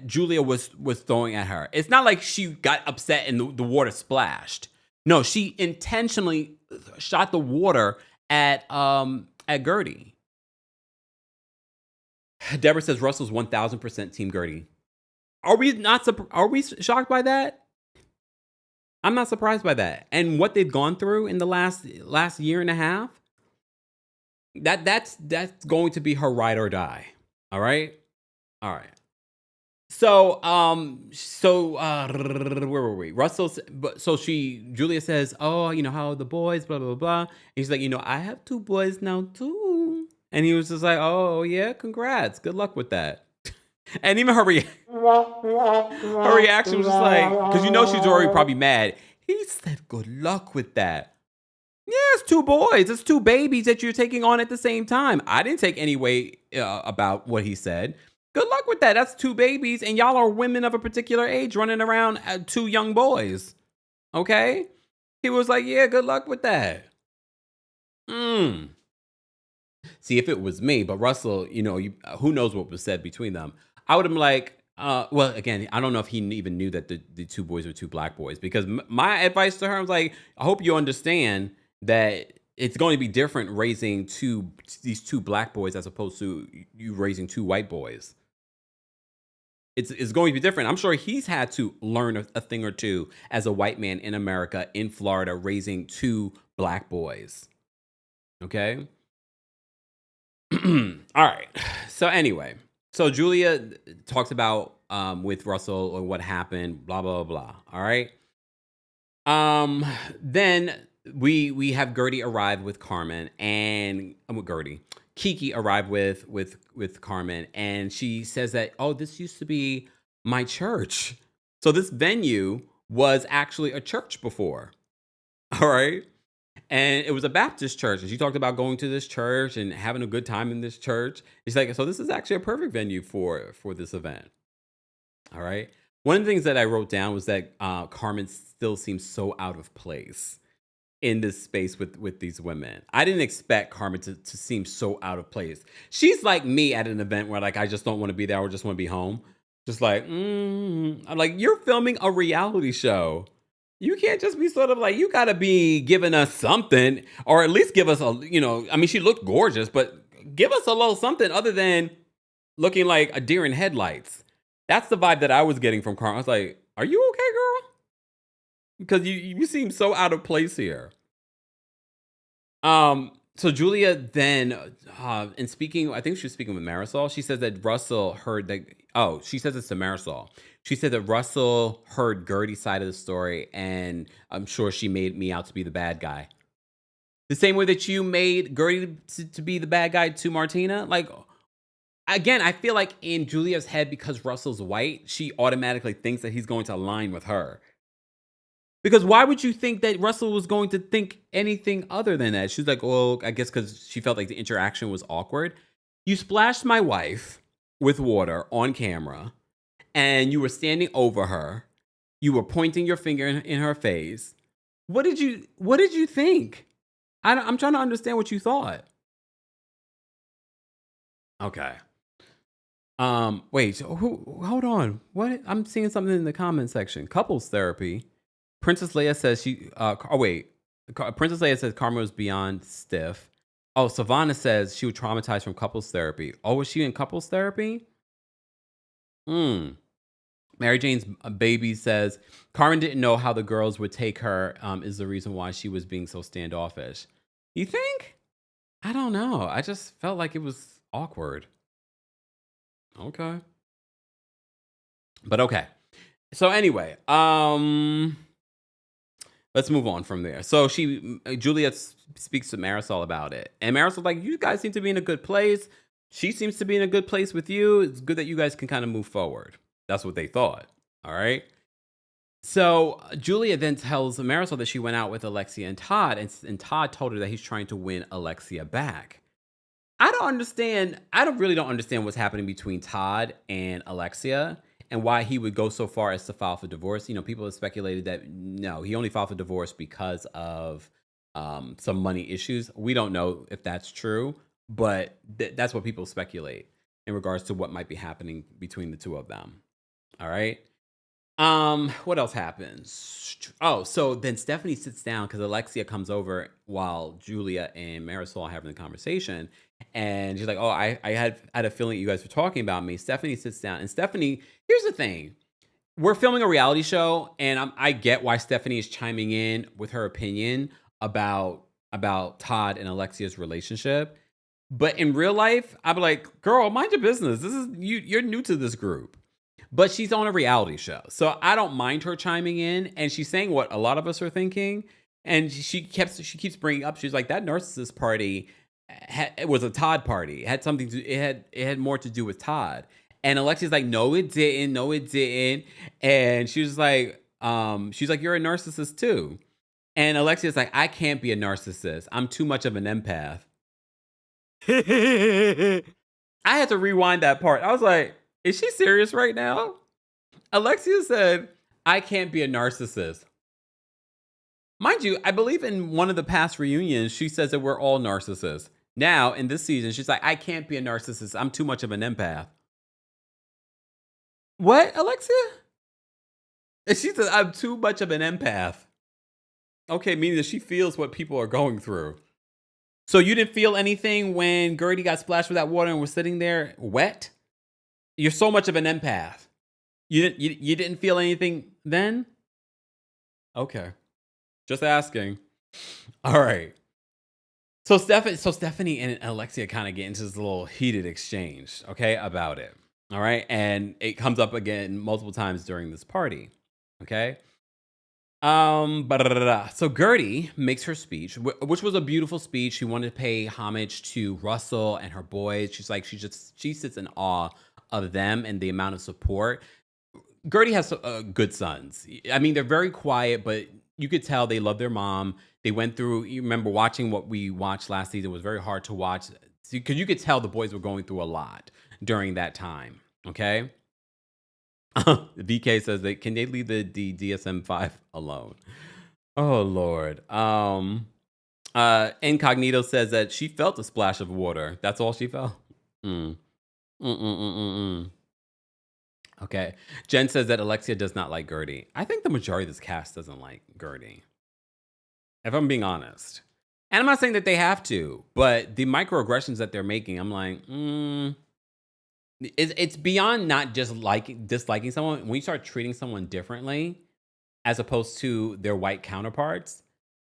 Julia was throwing at her, it's not like she got upset and the water splashed. No, she intentionally shot the water at Guerdy. Deborah says Russell's 1000% Team Guerdy. Are we shocked by that? I'm not surprised by that. And what they've gone through in the last year and a half, that's going to be her ride or die. All right? All right. So where were we? Julia says, "Oh, you know how the boys, blah blah blah." And he's like, "I have 2 boys now too." And he was just like, "Oh yeah, congrats, good luck with that." And even her reaction was just like, because she's already probably mad. He said, "Good luck with that." Yeah, it's 2 boys. It's 2 babies that you're taking on at the same time. I didn't take any weight about what he said. Good luck with that. That's 2 babies, and y'all are women of a particular age running around 2 young boys. Okay? He was like, yeah, good luck with that. See, if it was me, but Russell, who knows what was said between them. I would have been like, well, again, I don't know if he even knew that the 2 boys were 2 black boys, because my advice to her was like, I hope you understand that it's going to be different raising these 2 black boys as opposed to you raising 2 white boys. It's going to be different. I'm sure he's had to learn a thing or two as a white man in America, in Florida, raising 2 black boys. Okay? All right. So anyway, Julia talks about with Russell or what happened, blah, blah, blah. All right? Then we have Guerdy arrive with Carmen, and with Guerdy. Kiki arrived with Carmen, and she says that, oh, this used to be my church. So this venue was actually a church before. All right. And it was a Baptist church. And she talked about going to this church and having a good time in this church. She's like, so this is actually a perfect venue for this event. All right. One of the things that I wrote down was that Carmen still seems so out of place in this space with these women. I didn't expect Carmen to seem so out of place. She's like me at an event where like I just don't want to be there or just want to be home. Just like, I'm like, you're filming a reality show. You can't just be sort of like, you gotta be giving us something, or at least give us she looked gorgeous, but give us a little something other than looking like a deer in headlights. That's the vibe that I was getting from Carmen. I was like, are you okay, girl? Because you seem so out of place here. So Julia then, in speaking, I think she was speaking with Marisol. She says that Russell heard that. Oh, she says it's to Marisol. She said that Russell heard Guerdy's side of the story, and I'm sure she made me out to be the bad guy. The same way that you made Guerdy to be the bad guy to Martina. Like, again, I feel like in Julia's head, because Russell's white, she automatically thinks that he's going to align with her. Because why would you think that Russell was going to think anything other than that? She's like, well, I guess because she felt like the interaction was awkward. You splashed my wife with water on camera, and you were standing over her. You were pointing your finger in her face. What did you think? I'm trying to understand what you thought. Okay. Wait, hold on. What? I'm seeing something in the comment section. Couples therapy. Princess Leia says Princess Leia says Karma was beyond stiff. Oh, Savannah says she was traumatized from couples therapy. Oh, was she in couples therapy? Mary Jane's baby says Carmen didn't know how the girls would take her, is the reason why she was being so standoffish. You think? I don't know. I just felt like it was awkward. Okay. But okay. So anyway, let's move on from there. So Julia speaks to Marisol about it. And Marisol's like, you guys seem to be in a good place. She seems to be in a good place with you. It's good that you guys can kind of move forward. That's what they thought. All right. So Julia then tells Marisol that she went out with Alexia and Todd, and Todd told her that he's trying to win Alexia back. I really don't understand what's happening between Todd and Alexia and why he would go so far as to file for divorce. You know, people have speculated that no, he only filed for divorce because of some money issues. We don't know if that's true, but that's what people speculate in regards to what might be happening between the two of them. All right. What else happens? Oh, so then Stephanie sits down because Alexia comes over while Julia and Marisol are having the conversation. And she's like, oh, I had a feeling you guys were talking about me. Stephanie sits down. And Stephanie, here's the thing. We're filming a reality show, and I get why Stephanie is chiming in with her opinion about Todd and Alexia's relationship. But in real life, I'd be like, girl, mind your business. This is you're new to this group. But she's on a reality show. So I don't mind her chiming in. And she's saying what a lot of us are thinking. And she keeps bringing up, she's like, that narcissist party, it was a Todd party. It had something to, it had more to do with Todd. And Alexia's like, no, it didn't. No, it didn't. And she was like, you're a narcissist too. And Alexia's like, I can't be a narcissist. I'm too much of an empath. I had to rewind that part. I was like, is she serious right now? Alexia said, I can't be a narcissist. Mind you, I believe in one of the past reunions, she says that we're all narcissists. Now, in this season, she's like, I can't be a narcissist. I'm too much of an empath. What, Alexia? And she said, I'm too much of an empath. Okay, meaning that she feels what people are going through. So you didn't feel anything when Guerdy got splashed with that water and was sitting there wet? You're so much of an empath. You didn't feel anything then? Okay. Just asking. All right. So Stephanie and Alexia kind of get into this little heated exchange, okay, about it. All right. And it comes up again multiple times during this party. Okay. So Guerdy makes her speech, which was a beautiful speech. She wanted to pay homage to Russell and her boys. She's like, she sits in awe of them and the amount of support. Guerdy has good sons. I mean, they're very quiet, but you could tell they love their mom. They went through, you remember watching what we watched last season. It was very hard to watch because you could tell the boys were going through a lot during that time. Okay. VK says can they leave the DSM-5 alone? Oh Lord. Incognito says that she felt a splash of water. That's all she felt. Okay. Jen says that Alexia does not like Guerdy. I think the majority of this cast doesn't like Guerdy, if I'm being honest. And I'm not saying that they have to, but the microaggressions that they're making, I'm like, it's beyond not just disliking someone. When you start treating someone differently as opposed to their white counterparts,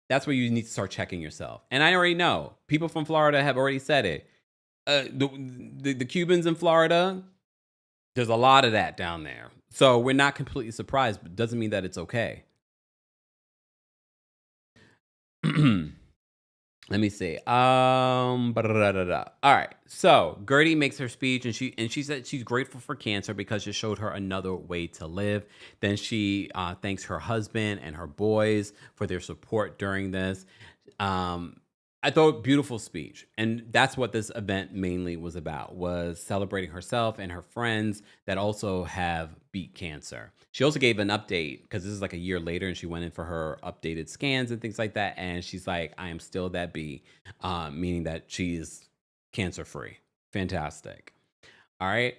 that's where you need to start checking yourself. And I already know people from Florida have already said it. The Cubans in Florida, there's a lot of that down there. So we're not completely surprised, but doesn't mean that it's okay. Let me see. All right. So Guerdy makes her speech, and she said she's grateful for cancer because it showed her another way to live. Then she thanks her husband and her boys for their support during this. I thought beautiful speech, and that's what this event mainly was about, was celebrating herself and her friends that also have beat cancer. She also gave an update because this is like a year later, and she went in for her updated scans and things like that, and she's like, I am still that B, meaning that she's cancer-free. Fantastic. All right.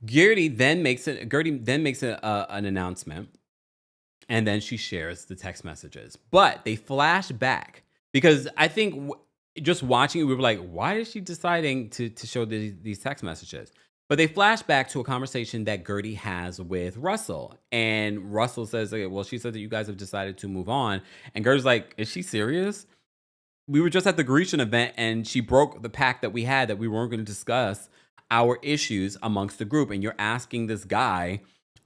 Guerdy then makes an announcement, and then she shares the text messages, but they flash back. Because I think just watching it, we were like, why is she deciding to show these text messages? But they flash back to a conversation that Guerdy has with Russell. And Russell says, okay, well, she said that you guys have decided to move on. And Guerdy's like, is she serious? We were just at the Grecian event, and she broke the pact that we had that we weren't going to discuss our issues amongst the group. And you're asking this guy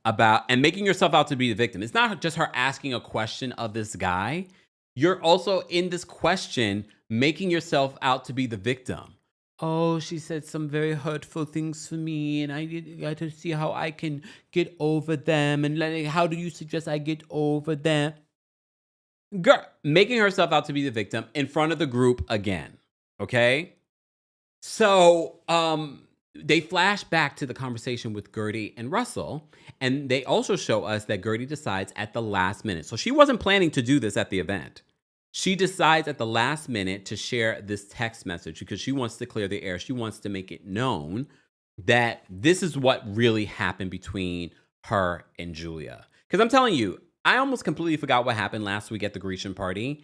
about, and making yourself out to be the victim. It's not just her asking a question of this guy. You're also in this question making yourself out to be the victim. oh, she said some very hurtful things for me, and I got to see how I can get over them. And like, how do you suggest I get over them? Girl, making herself out to be the victim in front of the group again. Okay. So, they flash back to the conversation with Guerdy and Russell, and they also show us that Guerdy decides at the last minute. So she wasn't planning to do this at the event. She decides at the last minute to share this text message because she wants to clear the air. She wants to make it known that this is what really happened between her and Julia. Because I'm telling you, I almost completely forgot what happened last week at the Grecian party.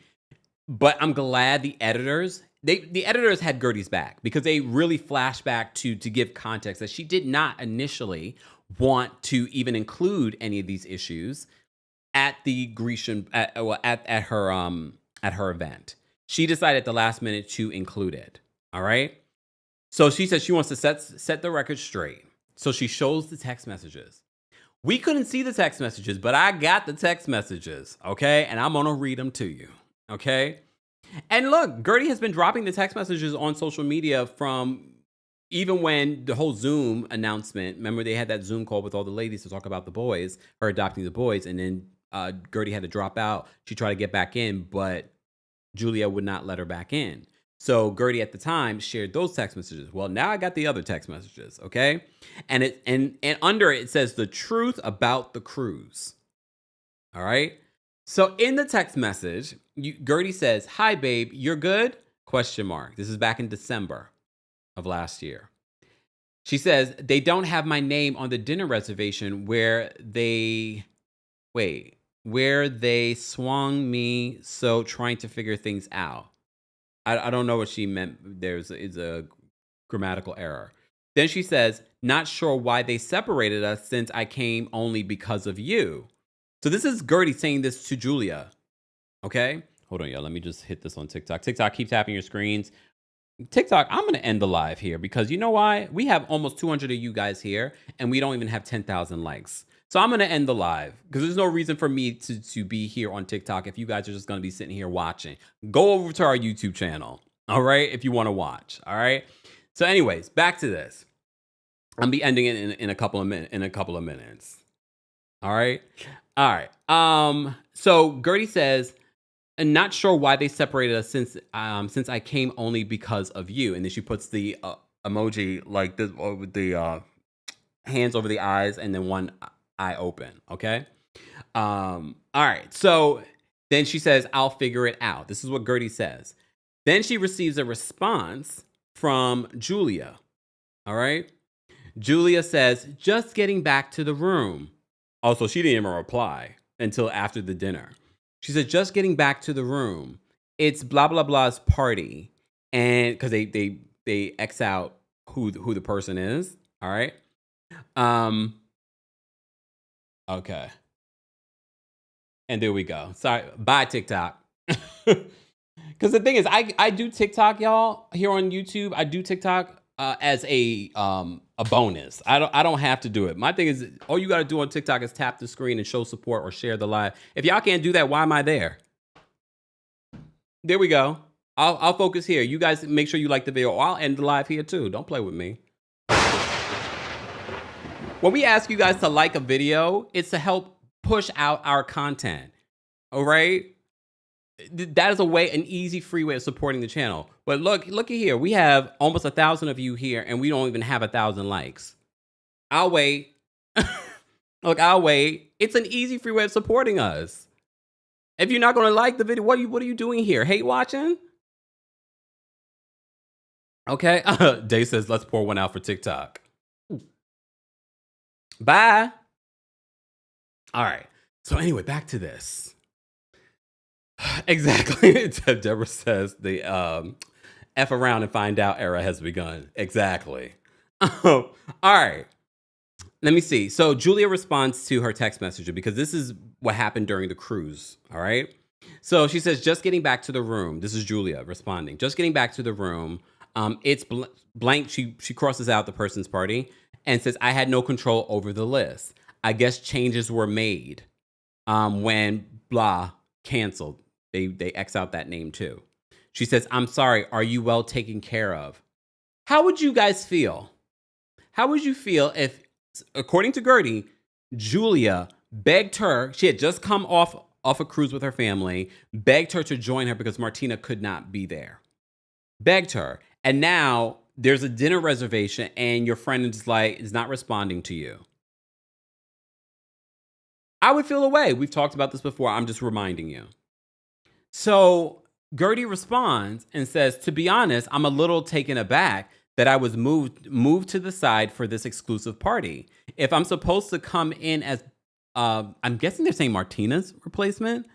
But I'm glad the editors had Guerdy's back because they really flashed back to give context that she did not initially want to even include any of these issues at the Grecian at her event. She decided at the last minute to include it. All right. So she said she wants to set the record straight. So she shows the text messages. We couldn't see the text messages, but I got the text messages. Okay. And I'm going to read them to you. Okay. And look, Guerdy has been dropping the text messages on social media from even when the whole Zoom announcement, remember they had that Zoom call with all the ladies to talk about the boys, her adopting the boys. And then Guerdy had to drop out. She tried to get back in, but Julia would not let her back in. So Guerdy at the time shared those text messages. Well, now I got the other text messages. Okay. And under it says the truth about the cruise. All right. So in the text message, Guerdy says, "Hi, babe, you're good?" ? This is back in December of last year. She says, "They don't have my name on the dinner reservation where they swung me, so trying to figure things out." I don't know what she meant. Is a grammatical error. Then she says, "Not sure why they separated us since I came only because of you." So this is Guerdy saying this to Julia. Okay. Hold on, y'all. Let me just hit this on TikTok. TikTok, keep tapping your screens. TikTok, I'm going to end the live here because you know why? We have almost 200 of you guys here and we don't even have 10,000 likes. So I'm going to end the live because there's no reason for me to be here on TikTok if you guys are just going to be sitting here watching. Go over to our YouTube channel, all right, if you want to watch, all right? So anyways, back to this. I'll be ending it in a couple of minutes. All right? All right. So Guerdy says, "And not sure why they separated us since I came only because of you." And then she puts the emoji like this with the hands over the eyes and then one eye open. Okay. All right. So then she says, "I'll figure it out." This is what Guerdy says. Then she receives a response from Julia. All right. Julia says, "Just getting back to the room." Also, she didn't even reply until after the dinner. She said, "Just getting back to the room. It's blah, blah, blah's party." And because they X out who the person is. All right. Okay. And there we go. Sorry. Bye, TikTok. Because the thing is, I do TikTok, y'all, here on YouTube. I do TikTok as a bonus. I don't have to do it. My thing is, all you got to do on TikTok is tap the screen and show support or share the live. If y'all can't do that, why am I there? There we go. I'll focus here. You guys make sure you like the video. I'll end the live here too. Don't play with me. When we ask you guys to like a video, it's to help push out our content. All right? That is an easy, free way of supporting the channel. But look at here. We have almost 1,000 of you here, and we don't even have 1,000 likes. I'll wait. Look, I'll wait. It's an easy, free way of supporting us. If you're not going to like the video, what are you doing here? Hate watching? Okay. Day says, "Let's pour one out for TikTok." Bye. All right. So anyway, back to this. Exactly. Deborah says the F around and find out era has begun. Exactly. All right. Let me see. So Julia responds to her text messenger because this is what happened during the cruise. All right. So she says, "Just getting back to the room." This is Julia responding. "Just getting back to the room. It's blank." She crosses out the person's party and says, "I had no control over the list. I guess changes were made when blah canceled." They X out that name too. She says, "I'm sorry. Are you well taken care of? How would you guys feel? How would you feel if, according to Guerdy, Julia begged her, she had just come off a cruise with her family, begged her to join her because Martina could not be there. Begged her. And now there's a dinner reservation and your friend is not responding to you. I would feel away. We've talked about this before. I'm just reminding you. So Guerdy responds and says, to be honest, I'm a little taken aback that I was moved to the side for this exclusive party. If I'm supposed to come in as, I'm guessing they're saying Martina's replacement,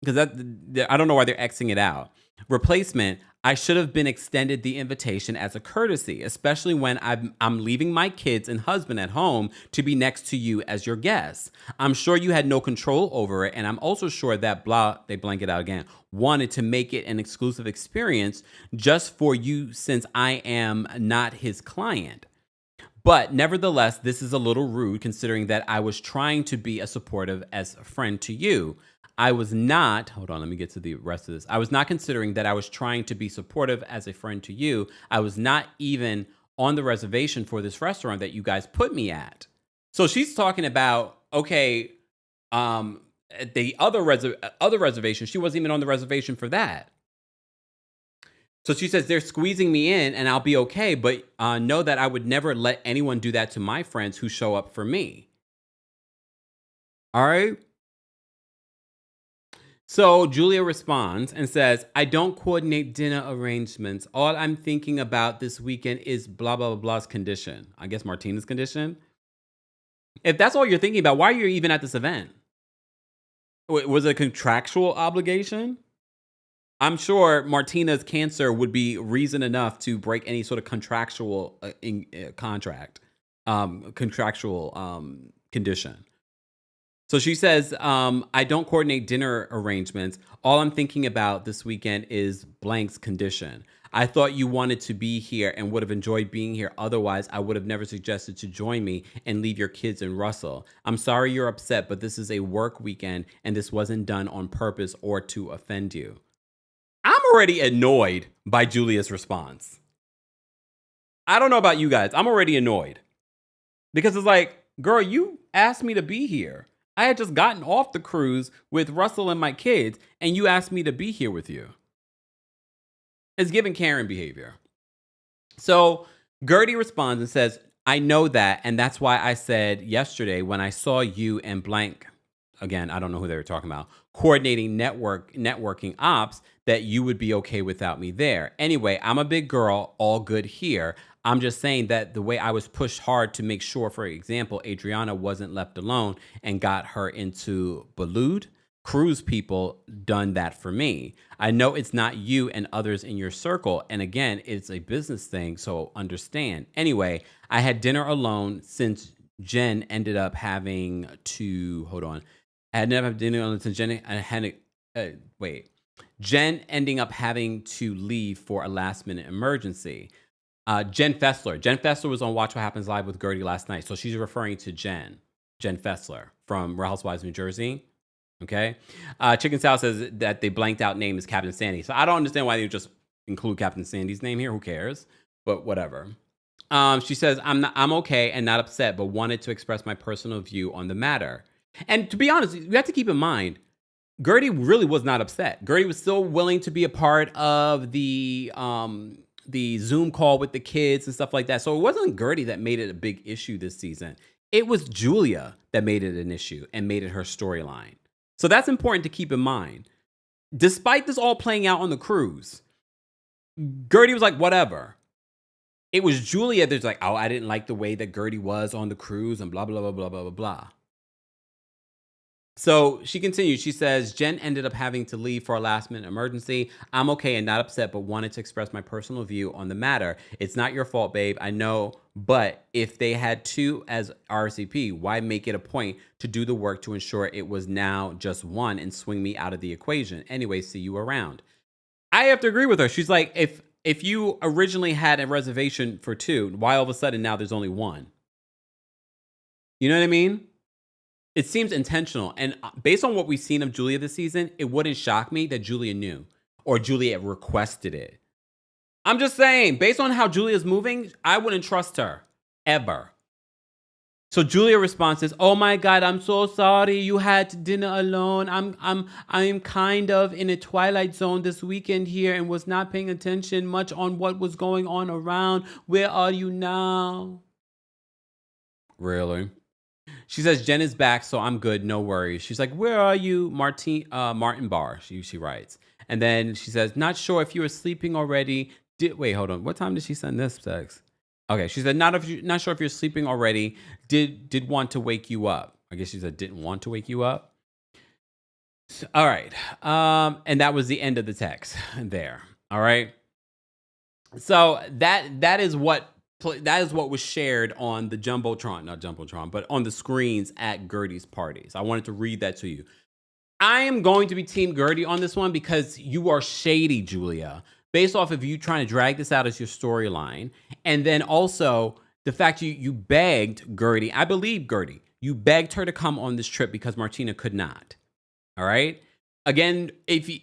because I don't know why they're Xing it out. Replacement, I should have been extended the invitation as a courtesy, especially when I'm leaving my kids and husband at home to be next to you as your guest. I'm sure you had no control over it, and I'm also sure that they blank it out again, wanted to make it an exclusive experience just for you since I am not his client. But nevertheless, this is a little rude considering that I was trying to be as supportive as a friend to you. I was not, hold on, let me get to the rest of this. I was not considering that I was trying to be supportive as a friend to you. I was not even on the reservation for this restaurant that you guys put me at. So she's talking about, okay, the other reservation, she wasn't even on the reservation for that. So she says, they're squeezing me in and I'll be okay, but know that I would never let anyone do that to my friends who show up for me. All right. So Julia responds and says, I don't coordinate dinner arrangements. All I'm thinking about this weekend is blah, blah, blah, blah's condition. I guess Martina's condition. If that's all you're thinking about, why are you even at this event? Was it a contractual obligation? I'm sure Martina's cancer would be reason enough to break any sort of contractual condition. So she says, I don't coordinate dinner arrangements. All I'm thinking about this weekend is blank's condition. I thought you wanted to be here and would have enjoyed being here. Otherwise, I would have never suggested to join me and leave your kids in Russell. I'm sorry you're upset, but this is a work weekend and this wasn't done on purpose or to offend you. I'm already annoyed by Julia's response. I don't know about you guys. I'm already annoyed because it's like, girl, you asked me to be here. I had just gotten off the cruise with Russell and my kids, and you asked me to be here with you. It's giving Karen behavior. So Guerdy responds and says, I know that, and that's why I said yesterday when I saw you and blank, again, I don't know who they were talking about, coordinating networking ops, that you would be okay without me there. Anyway, I'm a big girl, all good here. I'm just saying that the way I was pushed hard to make sure, for example, Adriana wasn't left alone and got her into Balud, cruise people done that for me. I know it's not you and others in your circle. And again, it's a business thing, so understand. Anyway, I had dinner alone since Jen ended up having to, hold on. I had never had dinner alone since Jen Jen ending up having to leave for a last minute emergency. Jen Fessler was on Watch What Happens Live with Guerdy last night. So she's referring to Jen Fessler from Real Housewives of New Jersey. Okay. Chicken Sal says that the blanked out name is Captain Sandy. So I don't understand why they just include Captain Sandy's name here. Who cares? But whatever. She says, I'm okay and not upset, but wanted to express my personal view on the matter. And to be honest, you have to keep in mind, Guerdy really was not upset. Guerdy was still willing to be a part of the Zoom call with the kids and stuff like that. So it wasn't Guerdy that made it a big issue this season. It was Julia that made it an issue and made it her storyline. So that's important to keep in mind. Despite this all playing out on the cruise, Guerdy was like, whatever. It was Julia that's like, oh, I didn't like the way that Guerdy was on the cruise and blah, blah, blah, blah, blah, blah, blah. So she continues. She says, Jen ended up having to leave for a last minute emergency. I'm okay and not upset, but wanted to express my personal view on the matter. It's not your fault, babe. I know. But if they had two as RCP, why make it a point to do the work to ensure it was now just one and swing me out of the equation? Anyway, see you around. I have to agree with her. She's like, if you originally had a reservation for two, why all of a sudden now there's only one? You know what I mean? It seems intentional. And based on what we've seen of Julia this season, it wouldn't shock me that Julia knew or Julia requested it. I'm just saying, based on how Julia's moving, I wouldn't trust her ever. So Julia responds is, "Oh my God, I'm so sorry. You had dinner alone. I'm kind of in a twilight zone this weekend here and was not paying attention much on what was going on around. Where are you now?" Really? She says, "Jen is back, so I'm good. No worries." She's like, "Where are you, Martin Barr?" She writes. And then she says, "Not sure if you were sleeping already. Wait, hold on. What time did she send this text?" Okay, she said, not sure if you're sleeping already. Did want to wake you up." I guess she said didn't want to wake you up. So, all right. And that was the end of the text there. All right. So that is what was shared on the not Jumbotron, but on the screens at Guerdy's parties. I wanted to read that to you. I am going to be Team Guerdy on this one because you are shady, Julia, based off of you trying to drag this out as your storyline. And then also the fact you begged Guerdy, I believe Guerdy, you begged her to come on this trip because Martina could not. All right. Again, if you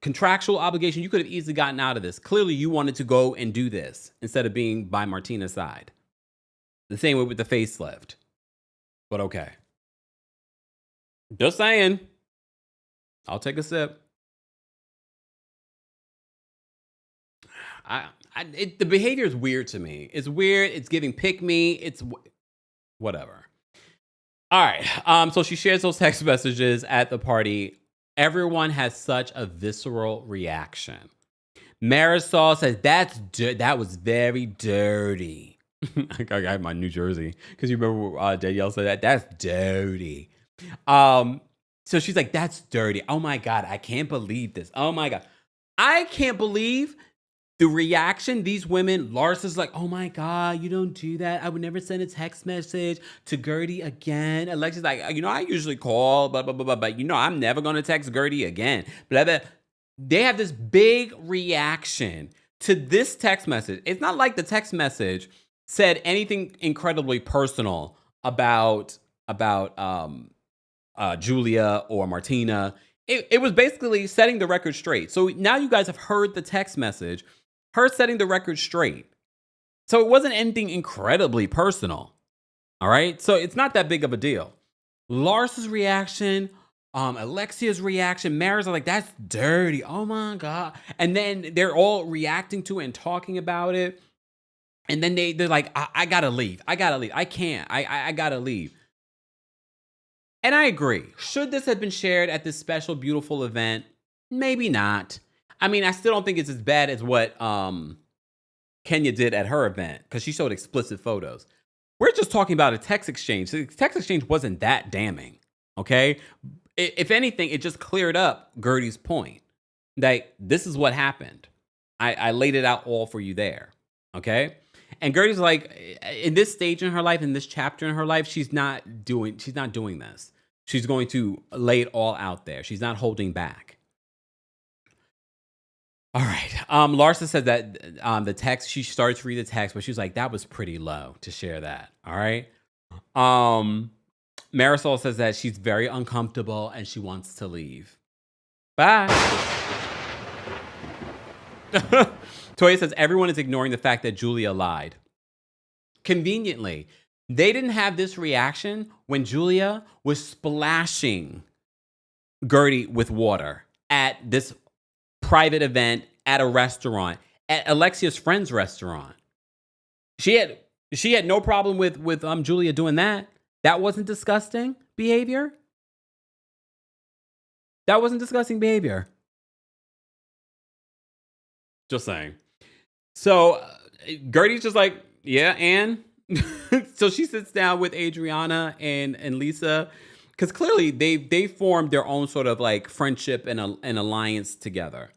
contractual obligation, you could have easily gotten out of this. Clearly, you wanted to go and do this instead of being by Martina's side. The same way with the facelift. But okay. Just saying. I'll take a sip. The behavior is weird to me. It's weird. It's giving pick me. It's whatever. All right. So she shares those text messages at the party. Everyone has such a visceral reaction. Marisol says, that was very dirty. I got my New Jersey because you remember Danielle said that. That's dirty. So she's like, "That's dirty. Oh my God, I can't believe this. Oh my God." I can't believe the reaction. These women, Larsa's like, "Oh my God, you don't do that. I would never send a text message to Guerdy again." Alexia's like, "I usually call, blah, blah, blah, blah, but I'm never going to text Guerdy again." Blah, blah. They have this big reaction to this text message. It's not like the text message said anything incredibly personal about Julia or Martina. It was basically setting the record straight. So now you guys have heard the text message, her setting the record straight. So it wasn't anything incredibly personal. All right. So it's not that big of a deal. Larsa's reaction, Alexia's reaction, Maris are like, "That's dirty. Oh my God." And then they're all reacting to it and talking about it. And then they're like, I gotta leave. I can't. I gotta leave. And I agree. Should this have been shared at this special, beautiful event? Maybe not. I mean, I still don't think it's as bad as what Kenya did at her event because she showed explicit photos. We're just talking about a text exchange. The text exchange wasn't that damning, okay? If anything, it just cleared up Guerdy's point. Like, this is what happened. I laid it out all for you there, okay? And Guerdy's like, in this stage in her life, in this chapter in her life, she's not doing this. She's going to lay it all out there. She's not holding back. All right. Larsa said that the text, she started to read the text, but she was like, "That was pretty low to share that." All right. Marisol says that she's very uncomfortable and she wants to leave. Bye. Toya says everyone is ignoring the fact that Julia lied. Conveniently, they didn't have this reaction when Julia was splashing Guerdy with water at this private event at a restaurant, at Alexia's friend's restaurant. She had no problem with Julia doing that. That wasn't disgusting behavior. That wasn't disgusting behavior. Just saying. So Guerdy's just like, "Yeah, and?" So she sits down with Adriana and Lisa because clearly they formed their own sort of like friendship and an alliance together.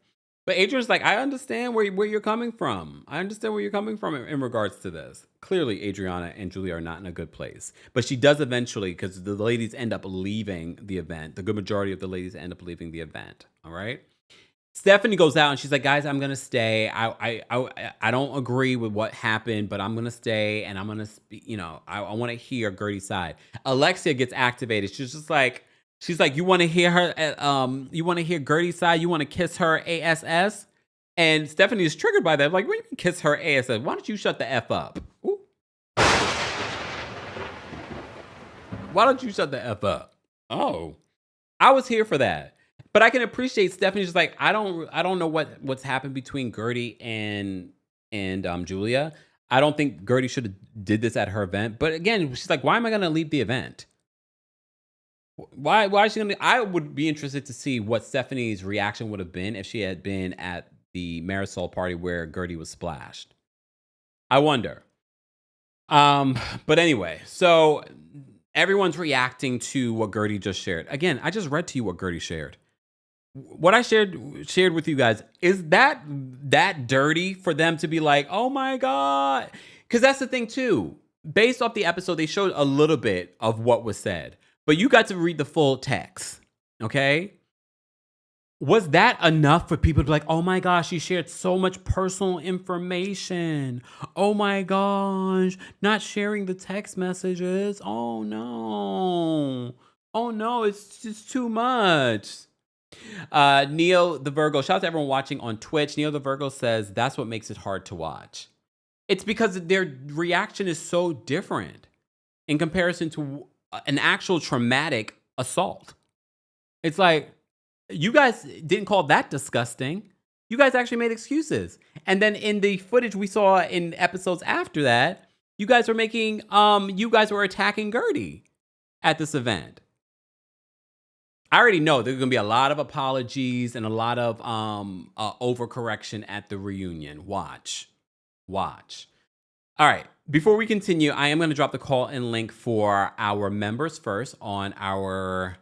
But Adriana's like, "I understand where you're coming from. I understand where you're coming from in regards to this." Clearly, Adriana and Julia are not in a good place. But she does eventually, because the ladies end up leaving the event. The good majority of the ladies end up leaving the event. All right. Stephanie goes out and she's like, "Guys, I'm gonna stay. I don't agree with what happened, but I'm gonna stay and I'm gonna I want to hear Guerdy's side." Alexia gets activated. She's like, "You want to hear her? You want to hear Guerdy's side? You want to kiss her ass?" And Stephanie is triggered by that. Like, when you kiss her ass, like, why don't you shut the F up? Ooh. Why don't you shut the F up? Oh, I was here for that. But I can appreciate Stephanie's just like, I don't know what's happened between Guerdy and Julia. I don't think Guerdy should have did this at her event. But again, she's like, why am I gonna leave the event? Why is she gonna? I would be interested to see what Stephanie's reaction would have been if she had been at the Marisol party where Guerdy was splashed. I wonder. But anyway, so everyone's reacting to what Guerdy just shared. Again, I just read to you what Guerdy shared. What I shared with you guys, is that dirty for them to be like, oh my God? Because that's the thing too. Based off the episode, they showed a little bit of what was said, but you got to read the full text. Okay. Was that enough for people to be like, oh my gosh, she shared so much personal information. Oh my gosh, not sharing the text messages. Oh no. Oh no, it's just too much. Neo the Virgo, shout out to everyone watching on Twitch. Neo the Virgo says that's what makes it hard to watch. It's because their reaction is so different in comparison to an actual traumatic assault. It's like, you guys didn't call that disgusting. You guys actually made excuses. And then in the footage we saw in episodes after that, you guys were attacking Guerdy at this event. I already know there's going to be a lot of apologies and a lot of overcorrection at the reunion. Watch. All right. Before we continue, I am going to drop the call-in link for our members first on our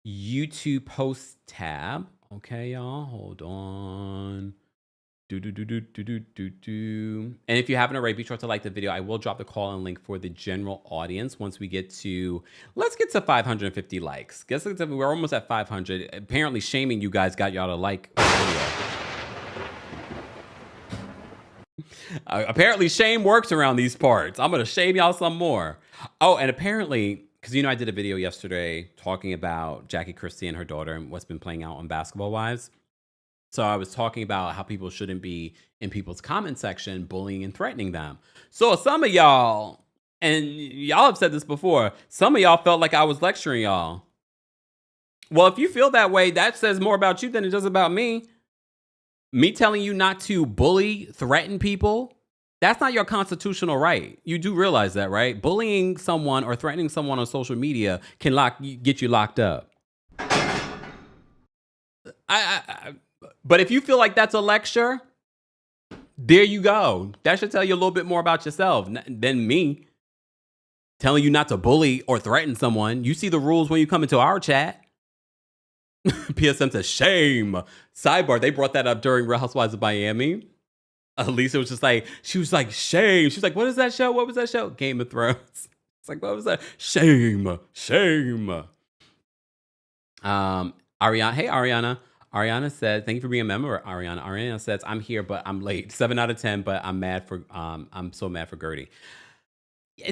YouTube post tab. Okay, y'all. Hold on. And if you haven't already, be sure to like the video. I will drop the call-in link for the general audience once we get to, let's get to 550 likes. Guess we're almost at 500. Apparently shaming you guys got y'all to like the video. Apparently shame works around these parts. I'm going to shame y'all some more. Oh, and apparently, because I did a video yesterday talking about Jackie Christie and her daughter and what's been playing out on Basketball Wives. So I was talking about how people shouldn't be in people's comment section bullying and threatening them. So some of y'all, and y'all have said this before, some of y'all felt like I was lecturing y'all. Well, if you feel that way, that says more about you than it does about me. Me telling you not to bully, threaten people, that's not your constitutional right. You do realize that, right? Bullying someone or threatening someone on social media can get you locked up. But if you feel like that's a lecture, there you go. That should tell you a little bit more about yourself than me telling you not to bully or threaten someone. You see the rules when you come into our chat. PSM says, shame. Sidebar, they brought that up during Real Housewives of Miami. Lisa was just like, she was like, shame. She was like, what is that show? What was that show? Game of Thrones. It's like, what was that? Shame. Ariana, hey, Ariana. Ariana said, thank you for being a member, Ariana. Ariana says, I'm here, but I'm late. 7 out of 10, but I'm so mad for Guerdy.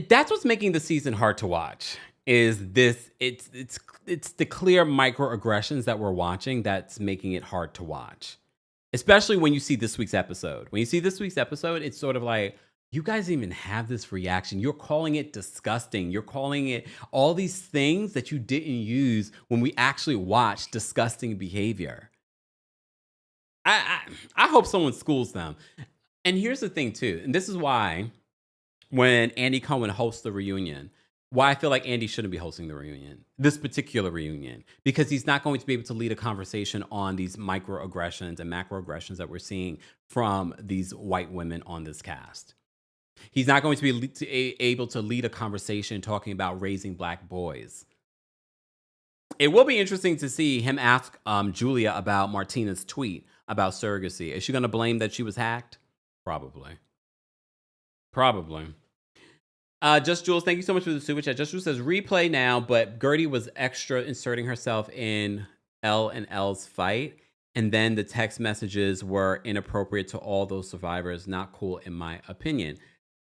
That's what's making the season hard to watch. Is this, it's the clear microaggressions that we're watching that's making it hard to watch. Especially when you see this week's episode. When you see this week's episode, it's sort of like, you guys even have this reaction. You're calling it disgusting. You're calling it all these things that you didn't use when we actually watched disgusting behavior. I hope someone schools them. And here's the thing too, and this is why when Andy Cohen hosts the reunion, why I feel like Andy shouldn't be hosting the reunion, this particular reunion, because he's not going to be able to lead a conversation on these microaggressions and macroaggressions that we're seeing from these white women on this cast. He's not going to be able to lead a conversation talking about raising Black boys. It will be interesting to see him ask Julia about Martina's tweet about surrogacy. Is she going to blame that she was hacked? Probably. Just Jules, thank you so much for the super chat. Just Jules says, replay now, but Guerdy was extra inserting herself in L and L's fight. And then the text messages were inappropriate to all those survivors. Not cool, in my opinion.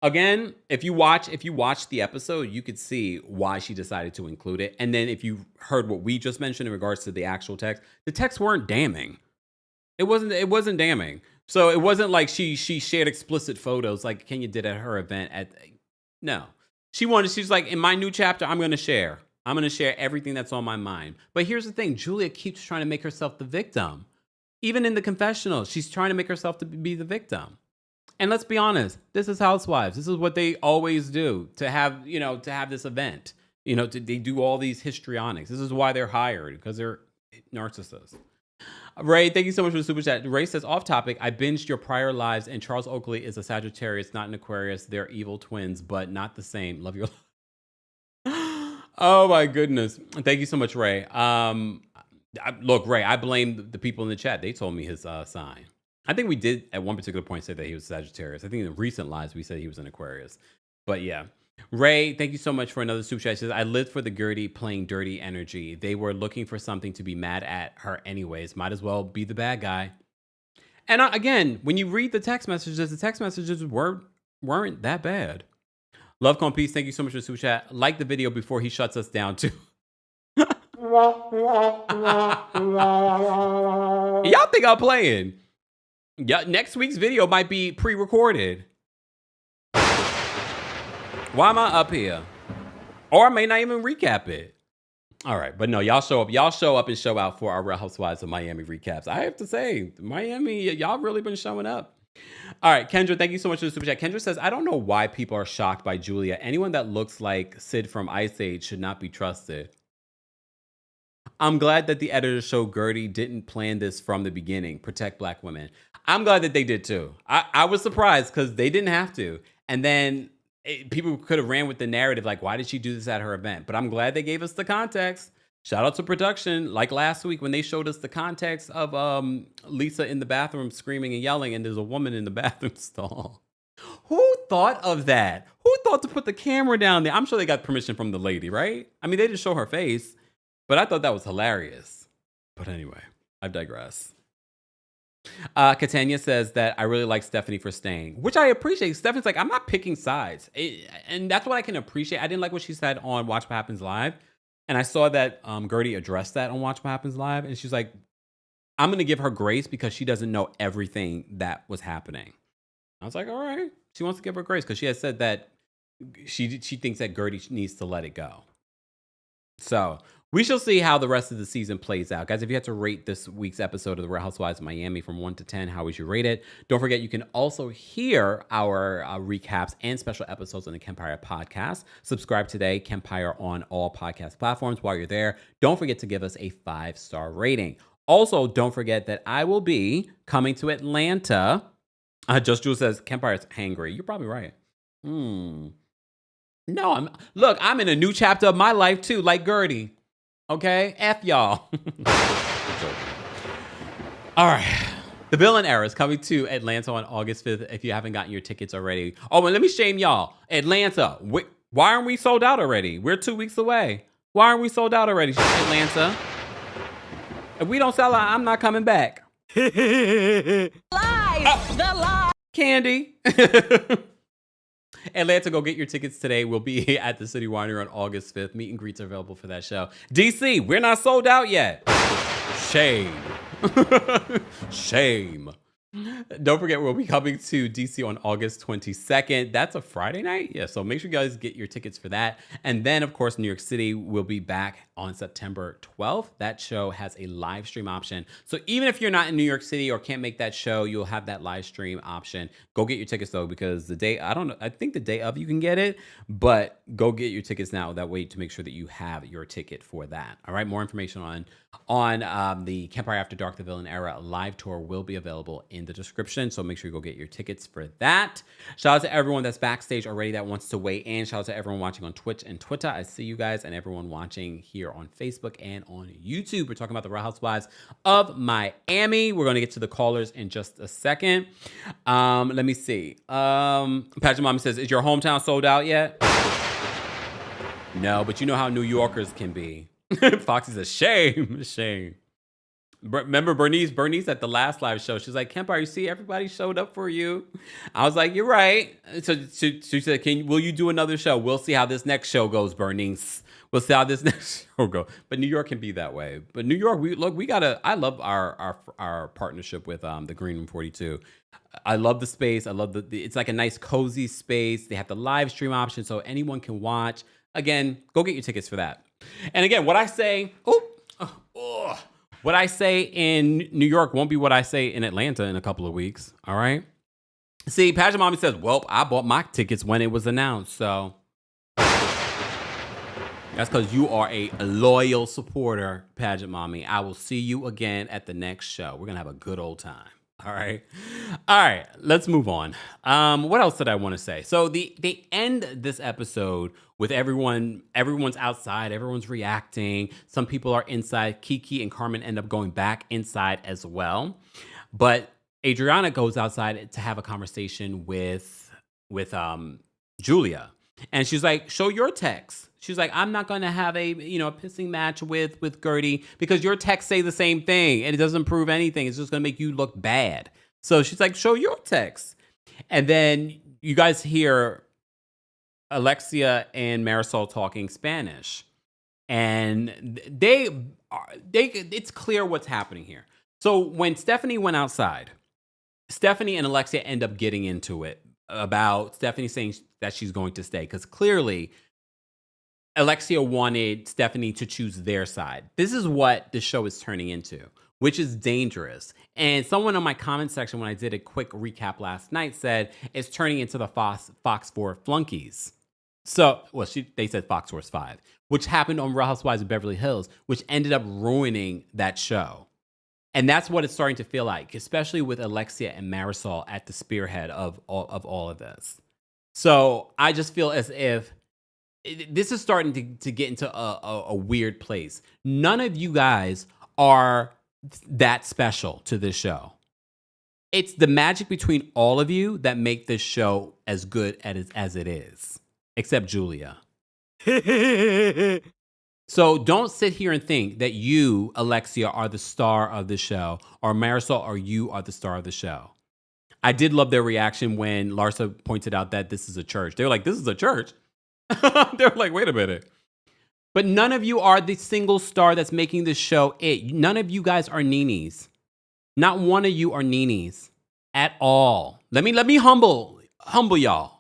Again, if you watch the episode, you could see why she decided to include it. And then if you heard what we just mentioned in regards to the actual text, the texts weren't damning. It wasn't damning. So it wasn't like she shared explicit photos like Kenya did at her event. No, she's like, in my new chapter, I'm going to share everything that's on my mind. But here's the thing, Julia keeps trying to make herself the victim. Even in the confessional, she's trying to make herself to be the victim. And let's be honest, this is Housewives. This is what they always do to have this event. They do all these histrionics. This is why they're hired, because they're narcissists. Ray, thank you so much for the super chat. Ray says, off topic, I binged your prior lives, and Charles Oakley is a Sagittarius, not an Aquarius. They're evil twins, but not the same. Love your life. Oh my goodness. Thank you so much, Ray. Look, Ray, I blame the people in the chat. They told me his sign. I think we did at one particular point say that he was Sagittarius. I think in the recent lives we said he was an Aquarius. But yeah. Ray, thank you so much for another super chat. She says, I lived for the Guerdy playing dirty energy. They were looking for something to be mad at her anyways. Might as well be the bad guy. And again, when you read the text messages weren't that bad. Love, calm, peace. Thank you so much for the super chat. Like the video before he shuts us down too. Y'all think I'm playing? Yeah, next week's video might be pre-recorded. Why am I up here? Or I may not even recap it. All right, but no, y'all show up and show out for our Real Housewives of Miami recaps. I have to say, Miami, y'all really been showing up. All right, Kendra, thank you so much for the super chat. Kendra says, I don't know why people are shocked by Julia. Anyone that looks like Sid from Ice Age should not be trusted. I'm glad that the editors show Guerdy didn't plan this from the beginning. Protect Black women. I'm glad that they did too. I was surprised because they didn't have to. And then people could have ran with the narrative like, why did she do this at her event? But I'm glad they gave us the context. Shout out to production. Like last week when they showed us the context of Lisa in the bathroom screaming and yelling, and there's a woman in the bathroom stall. Who thought of that? Who thought to put the camera down there? I'm sure they got permission from the lady, right? I mean, they didn't show her face. But I thought that was hilarious. But anyway, I digress. Catania says that I really like Stephanie for staying, which I appreciate. Stephanie's like, I'm not picking sides. And that's what I can appreciate. I didn't like what she said on Watch What Happens Live. And I saw that Guerdy addressed that on Watch What Happens Live. And she's like, I'm going to give her grace because she doesn't know everything that was happening. I was like, all right. She wants to give her grace because she has said that she thinks that Guerdy needs to let it go. So we shall see how the rest of the season plays out. Guys, if you had to rate this week's episode of the Real Housewives of Miami from 1 to 10, how would you rate it? Don't forget, you can also hear our recaps and special episodes on the Kempire podcast. Subscribe today, Kempire on all podcast platforms. While you're there, don't forget to give us a 5-star rating. Also, don't forget that I will be coming to Atlanta. Just Jules says, Kempire's hangry. You're probably right. No, I'm in a new chapter of my life too, like Guerdy. Okay? F y'all. All right. The Villain Era is coming to Atlanta on August 5th if you haven't gotten your tickets already. Oh, and let me shame y'all. Atlanta, why aren't we sold out already? We're 2 weeks away. Why aren't we sold out already, Atlanta? If we don't sell out, I'm not coming back. Live! The live! Candy. Atlanta, go get your tickets today. We'll be at the City Winery on August 5th. Meet and greets are available for that show. DC, we're not sold out yet. Shame. Shame. Don't forget, we'll be coming to DC on August 22nd. That's a Friday night? Yeah, so make sure you guys get your tickets for that. And then, of course, New York City will be back on September 12th. That show has a live stream option. So even if you're not in New York City or can't make that show, you'll have that live stream option. Go get your tickets, though, because the day, I think the day of you can get it, but go get your tickets now. That way to make sure that you have your ticket for that. All right, more information on the Kempire After Dark, The Villain Era live tour will be available in the description. So make sure you go get your tickets for that. Shout out to everyone that's backstage already that wants to weigh in. Shout out to everyone watching on Twitch and Twitter. I see you guys, and everyone watching here on Facebook and on YouTube. We're talking about the Real Housewives of Miami. We're going to get to the callers in just a second. Let me see. Patrick Mommy says, is your hometown sold out yet? No, but you know how New Yorkers can be. Foxy says, shame. Remember Bernice at the last live show? She's like, Kempire, you see, everybody showed up for you. I was like, you're right. So she said, will you do another show? We'll see how this next show goes, Bernice. We'll see how this next show go. But New York can be that way. But New York, I love our partnership with the Green Room 42. I love the space. I love it's like a nice cozy space. They have the live stream option so anyone can watch. Again, go get your tickets for that. And again, what I say in New York won't be what I say in Atlanta in a couple of weeks. All right. See, Pageant Mommy says, well, I bought my tickets when it was announced. So that's because you are a loyal supporter, Pageant Mommy. I will see you again at the next show. We're going to have a good old time. All right. All right. Let's move on. What else did I want to say? So they end this episode with everyone's outside. Everyone's reacting. Some people are inside. Kiki and Carmen end up going back inside as well. But Adriana goes outside to have a conversation with Julia. And she's like, show your text. She's like, I'm not going to have a pissing match with Guerdy because your texts say the same thing and it doesn't prove anything. It's just going to make you look bad. So she's like, show your text. And then you guys hear Alexia and Marisol talking Spanish. And it's clear what's happening here. So when Stephanie went outside, Stephanie and Alexia end up getting into it about Stephanie saying that she's going to stay because clearly Alexia wanted Stephanie to choose their side. This is what the show is turning into, which is dangerous. And someone on my comment section when I did a quick recap last night said it's turning into the Fox 4 flunkies. So, they said Fox Force 5, which happened on Real Housewives of Beverly Hills, which ended up ruining that show. And that's what it's starting to feel like, especially with Alexia and Marisol at the spearhead of all of this. So I just feel as if this is starting to get into a weird place. None of you guys are that special to this show. It's the magic between all of you that make this show as good as it is, except Julia. So don't sit here and think that you, Alexia, are the star of the show, or Marisol, or you are the star of the show. I did love their reaction when Larsa pointed out that this is a church. They were like, this is a church? They were like, wait a minute. But none of you are the single star that's making this show it. None of you guys are Nenes. Not one of you are Nenes at all. Let me humble y'all.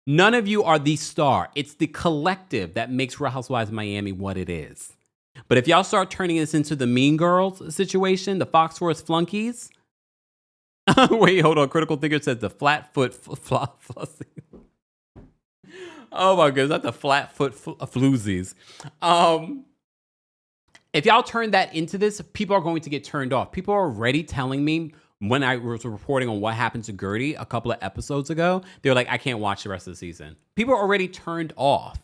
None of you are the star. It's the collective that makes Real Housewives of Miami what it is. But if y'all start turning this into the Mean Girls situation, the Fox Force flunkies. Wait, hold on. Critical Thinker says the flat foot flossing. Oh my goodness, that's the flat foot floozies. If y'all turn that into this, people are going to get turned off. People are already telling me when I was reporting on what happened to Guerdy a couple of episodes ago, they were like, I can't watch the rest of the season. People are already turned off.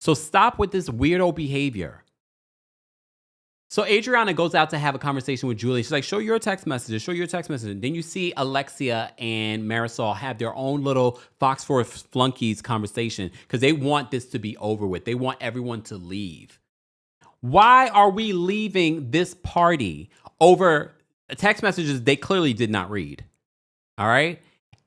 So stop with this weirdo behavior. So Adriana goes out to have a conversation with Julie. She's like, show your text messages, show your text messages. Then you see Alexia and Marisol have their own little Fox 4 flunkies conversation because they want this to be over with. They want everyone to leave. Why are we leaving this party over text messages they clearly did not read? All right.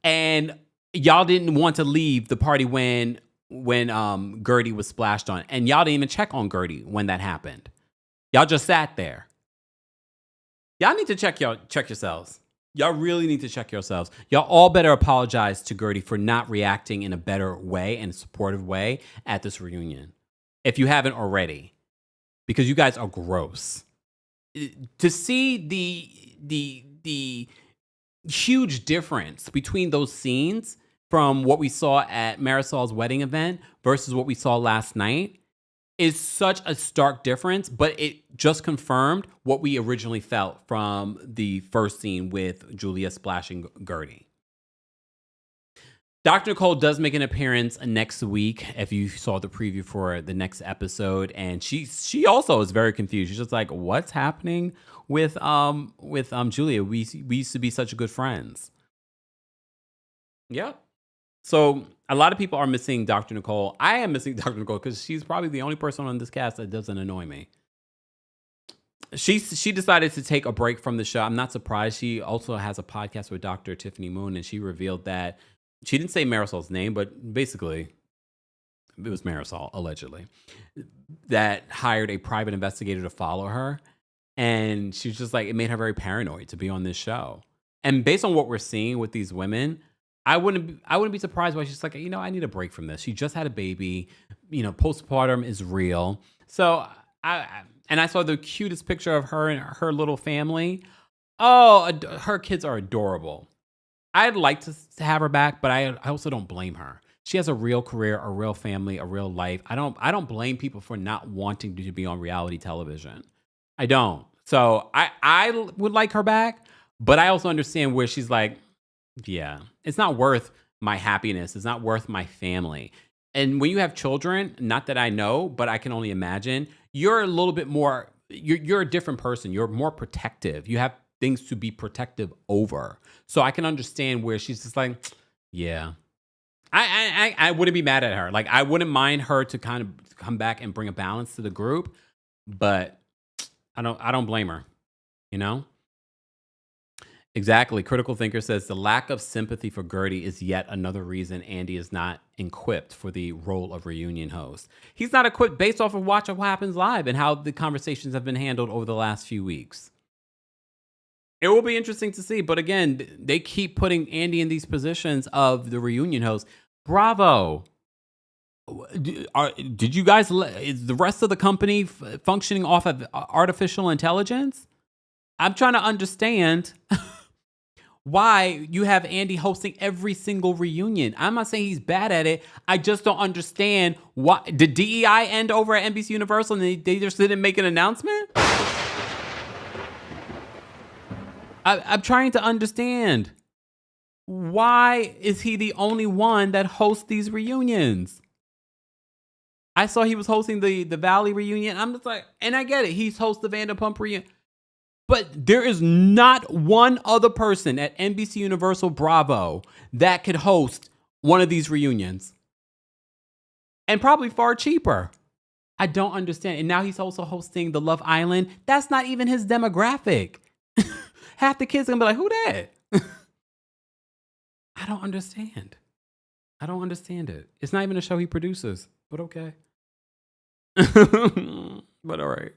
And y'all didn't want to leave the party when Guerdy was splashed on. And y'all didn't even check on Guerdy when that happened. Y'all just sat there. Y'all need to check yourselves. Y'all really need to check yourselves. Y'all all better apologize to Guerdy for not reacting in a better way and a supportive way at this reunion. If you haven't already. Because you guys are gross. To see the huge difference between those scenes from what we saw at Marisol's wedding event versus what we saw last night is such a stark difference, but it just confirmed what we originally felt from the first scene with Julia splashing Guerdy. Dr. Nicole does make an appearance next week, if you saw the preview for the next episode, and she also is very confused. She's just like, what's happening with Julia? We used to be such good friends. Yep. So a lot of people are missing Dr. Nicole. I am missing Dr. Nicole because she's probably the only person on this cast that doesn't annoy me. She decided to take a break from the show. I'm not surprised. She also has a podcast with Dr. Tiffany Moon, and she revealed that she didn't say Marisol's name, but basically it was Marisol, allegedly, that hired a private investigator to follow her. And she's just like, it made her very paranoid to be on this show. And based on what we're seeing with these women, I wouldn't be surprised why she's like, I need a break from this. She just had a baby, postpartum is real. So I saw the cutest picture of her and her little family. Oh, her kids are adorable. I'd like to have her back, but I also don't blame her. She has a real career, a real family, a real life. I don't blame people for not wanting to be on reality television. I don't. So I would like her back, but I also understand where she's like, yeah, it's not worth my happiness. It's not worth my family. And when you have children, not that I know, but I can only imagine, you're a little bit more, you're a different person. You're more protective. You have things to be protective over. So I can understand where she's just like, yeah. I wouldn't be mad at her. Like, I wouldn't mind her to kind of come back and bring a balance to the group, but I don't blame her, Exactly. Critical Thinker says the lack of sympathy for Guerdy is yet another reason Andy is not equipped for the role of reunion host. He's not equipped based off of Watch What Happens Live and how the conversations have been handled over the last few weeks. It will be interesting to see. But again, they keep putting Andy in these positions of the reunion host. Bravo. Did you guys, is the rest of the company functioning off of artificial intelligence? I'm trying to understand why you have Andy hosting every single reunion. I'm not saying he's bad at it. I just don't understand why. Did DEI end over at NBC Universal and they just didn't make an announcement? I'm trying to understand. Why is he the only one that hosts these reunions? I saw he was hosting the Valley reunion. I'm just like, and I get it. He's host the Vanderpump reunion. But there is not one other person at NBC Universal Bravo that could host one of these reunions. And probably far cheaper. I don't understand. And now he's also hosting the Love Island. That's not even his demographic. Half the kids are going to be like, who that? I don't understand. I don't understand it. It's not even a show he produces, but okay. But all right.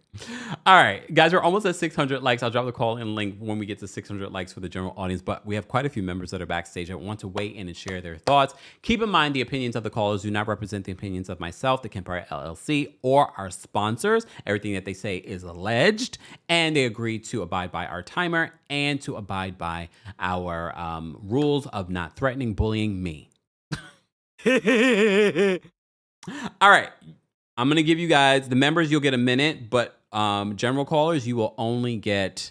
All right, guys, we're almost at 600 likes. I'll drop the call in link when we get to 600 likes for the general audience, but we have quite a few members that are backstage that want to weigh in and share their thoughts. Keep in mind the opinions of the callers do not represent the opinions of myself, the Kempire LLC, or our sponsors. Everything that they say is alleged, and they agree to abide by our timer and to abide by our rules of not threatening, bullying me. All right. I'm going to give you guys, the members, you'll get a minute, but general callers, you will only get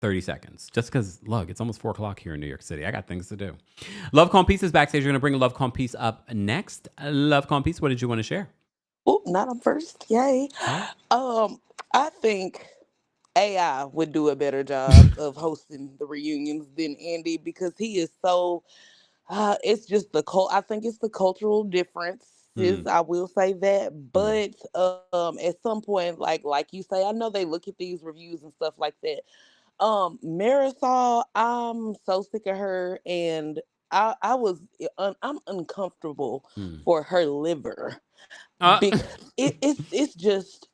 30 seconds. Just because, look, it's almost 4 o'clock here in New York City. I got things to do. Love Con Peace is backstage. You're going to bring Love Con Peace up next. Love Con Peace, what did you want to share? Oh, not on first. Yay. I think AI would do a better job of hosting the reunions than Andy because he is so it's just I think it's the cultural differences. I will say that, but at some point, like you say, I know they look at these reviews and stuff like that. Marisol, I'm so sick of her, and I'm uncomfortable for her liver because it's just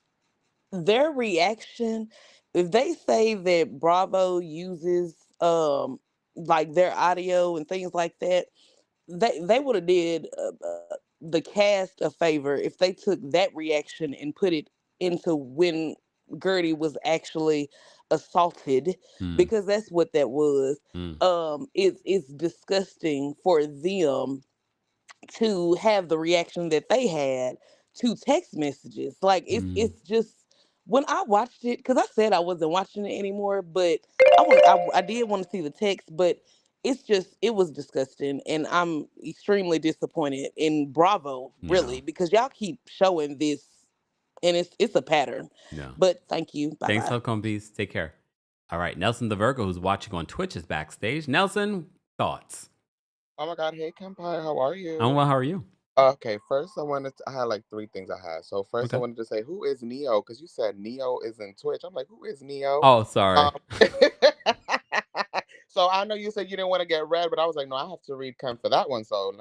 their reaction. If they say that Bravo uses like their audio and things like that, they would have did the cast a favor if they took that reaction and put it into when Guerdy was actually assaulted, because that's what that was. It's disgusting for them to have the reaction that they had to text messages. Like it's just, when I watched it, because I said I wasn't watching it anymore, but I did want to see the text, but it was disgusting, and I'm extremely disappointed in Bravo, really, because y'all keep showing this, and it's a pattern. No. But thank you. Bye-bye. Thanks, Love Con Peace. Take care. All right, Nelson the Virgo, who's watching on Twitch, is backstage. Nelson, thoughts? Oh my God, hey Kempire, how are you? I'm well, how are you? Okay, first I had like 3 things I had. So first I wanted to say, who is Neo? Because you said Neo is in Twitch. I'm like, who is Neo? Oh, sorry. So I know you said you didn't want to get read, but I was like, no, I have to read Kemp for that one. So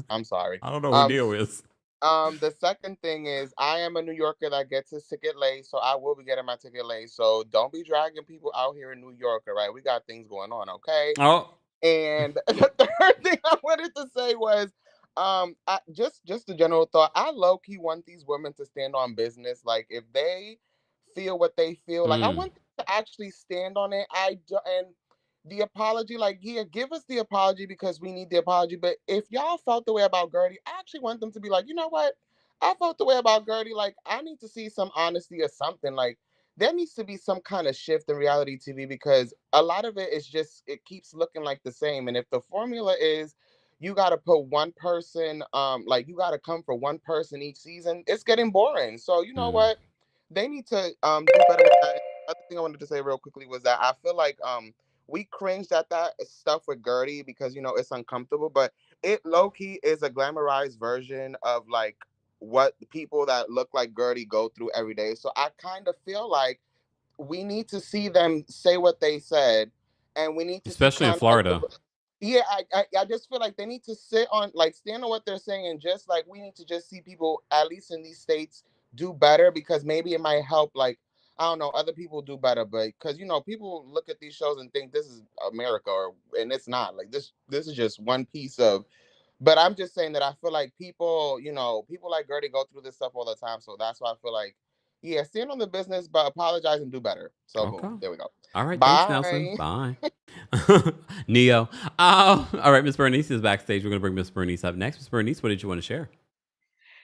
I'm sorry. I don't know who Neo is. The second thing is I am a New Yorker that gets his ticket late, so I will be getting my ticket late. So don't be dragging people out here in New York, all right? We got things going on, okay? Oh. And the third thing I wanted to say was, just a general thought. I low key want these women to stand on business. Like if they feel what they feel, like I Mm. want them to actually stand on it. I do, and the apology, like yeah, give us the apology because we need the apology. But if y'all felt the way about Guerdy, I actually want them to be like, you know what? I felt the way about Guerdy. Like I need to see some honesty or something. Like there needs to be some kind of shift in reality TV because a lot of it is just it keeps looking like the same. And if the formula is you got to put one person, like you got to come for one person each season, it's getting boring. So you know Mm. what? They need to do better with that. Other thing I wanted to say real quickly was that I feel like we cringed at that stuff with Guerdy because you know it's uncomfortable, but it low key is a glamorized version of like what people that look like Guerdy go through every day. So I kind of feel like we need to see them say what they said, and we need to see Especially in kind of like Florida. yeah, I just feel like they need to sit on like stand on what they're saying, and just like we need to just see people at least in these states do better because maybe it might help like I don't know other people do better, but because you know people look at these shows and think this is America or and it's not like this is just one piece of but I'm just saying that I feel like people, you know, people like Guerdy go through this stuff all the time. So that's why I feel like, yeah, stand on the business, but apologize and do better. So Okay. boom, there we go. All right. Thanks, Nelson. Bye. Bye. Neo. All right. Miss Bernice is backstage. We're going to bring Miss Bernice up next. Miss Bernice, what did you want to share?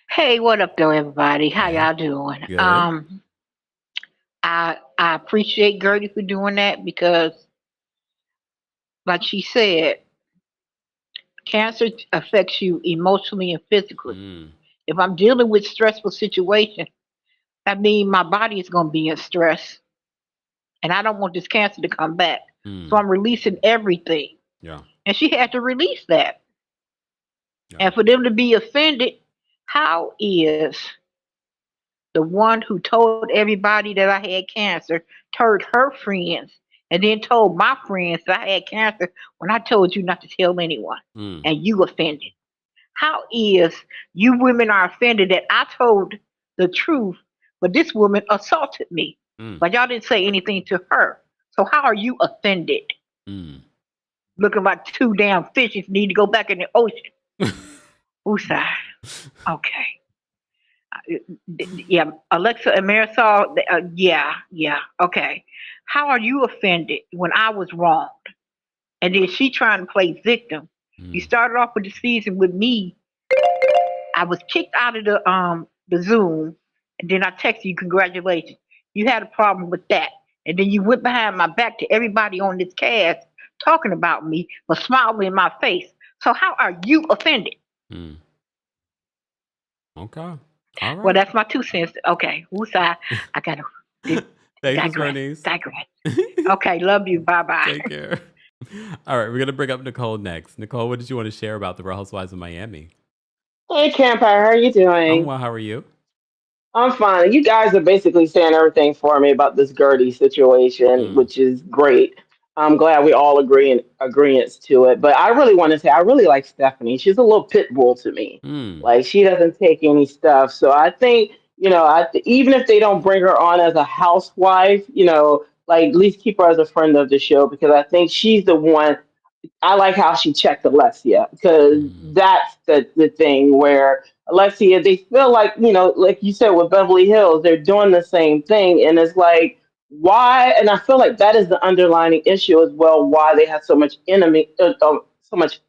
Hey, what up, though, everybody? How Hey. y'all doing? Good. I appreciate Gertie for doing that because, like she said, cancer affects you emotionally and physically. Mm. If I'm dealing with stressful situation, that means my body is going to be in stress, and I don't want this cancer to come back. So Mm. I'm releasing everything, Yeah. and she had to release that. Yeah. And for them to be offended, how is the one who told everybody that I had cancer, told her friends, and then told my friends that I had cancer when I told you not to tell anyone, Mm. and you offended. How is you women are offended that I told the truth, but this woman assaulted me, Mm. but y'all didn't say anything to her. So how are you offended? Mm. Looking like two damn fishes need to go back in the ocean. Woosah. Okay. Yeah, Alexa and Marisol, yeah, okay. How are you offended when I was wronged? And then she trying to play victim. You Mm. started off with the season with me. I was kicked out of the Zoom, and then I texted you congratulations. You had a problem with that, and then you went behind my back to everybody on this cast talking about me, but smiling in my face. So how are you offended? Mm. Okay. All Well, right. that's my 2 cents. Okay, woosah. I gotta Thanks, Miss digress. Bernice. Digress. Okay, love you. Bye bye. Take care. All right. We're going to bring up Nicole next. Nicole, what did you want to share about the Real Housewives of Miami? Hey, Kempire, how are you I'm doing? well. How are you? I'm fine. You guys are basically saying everything for me about this Gertie situation, Mm. which is great. I'm glad we all agree in agreements to it. But I really want to say I really like Stephanie. She's a little pit bull to me. Mm. Like she doesn't take any stuff. So I think even if they don't bring her on as a housewife, like at least keep her as a friend of the show because I think she's the one. I like how she checked Alexia because Mm. that's the thing where Alexia, they feel like, like you said with Beverly Hills, they're doing the same thing. And it's like, why? And I feel like that is the underlining issue as well, why they have so much so much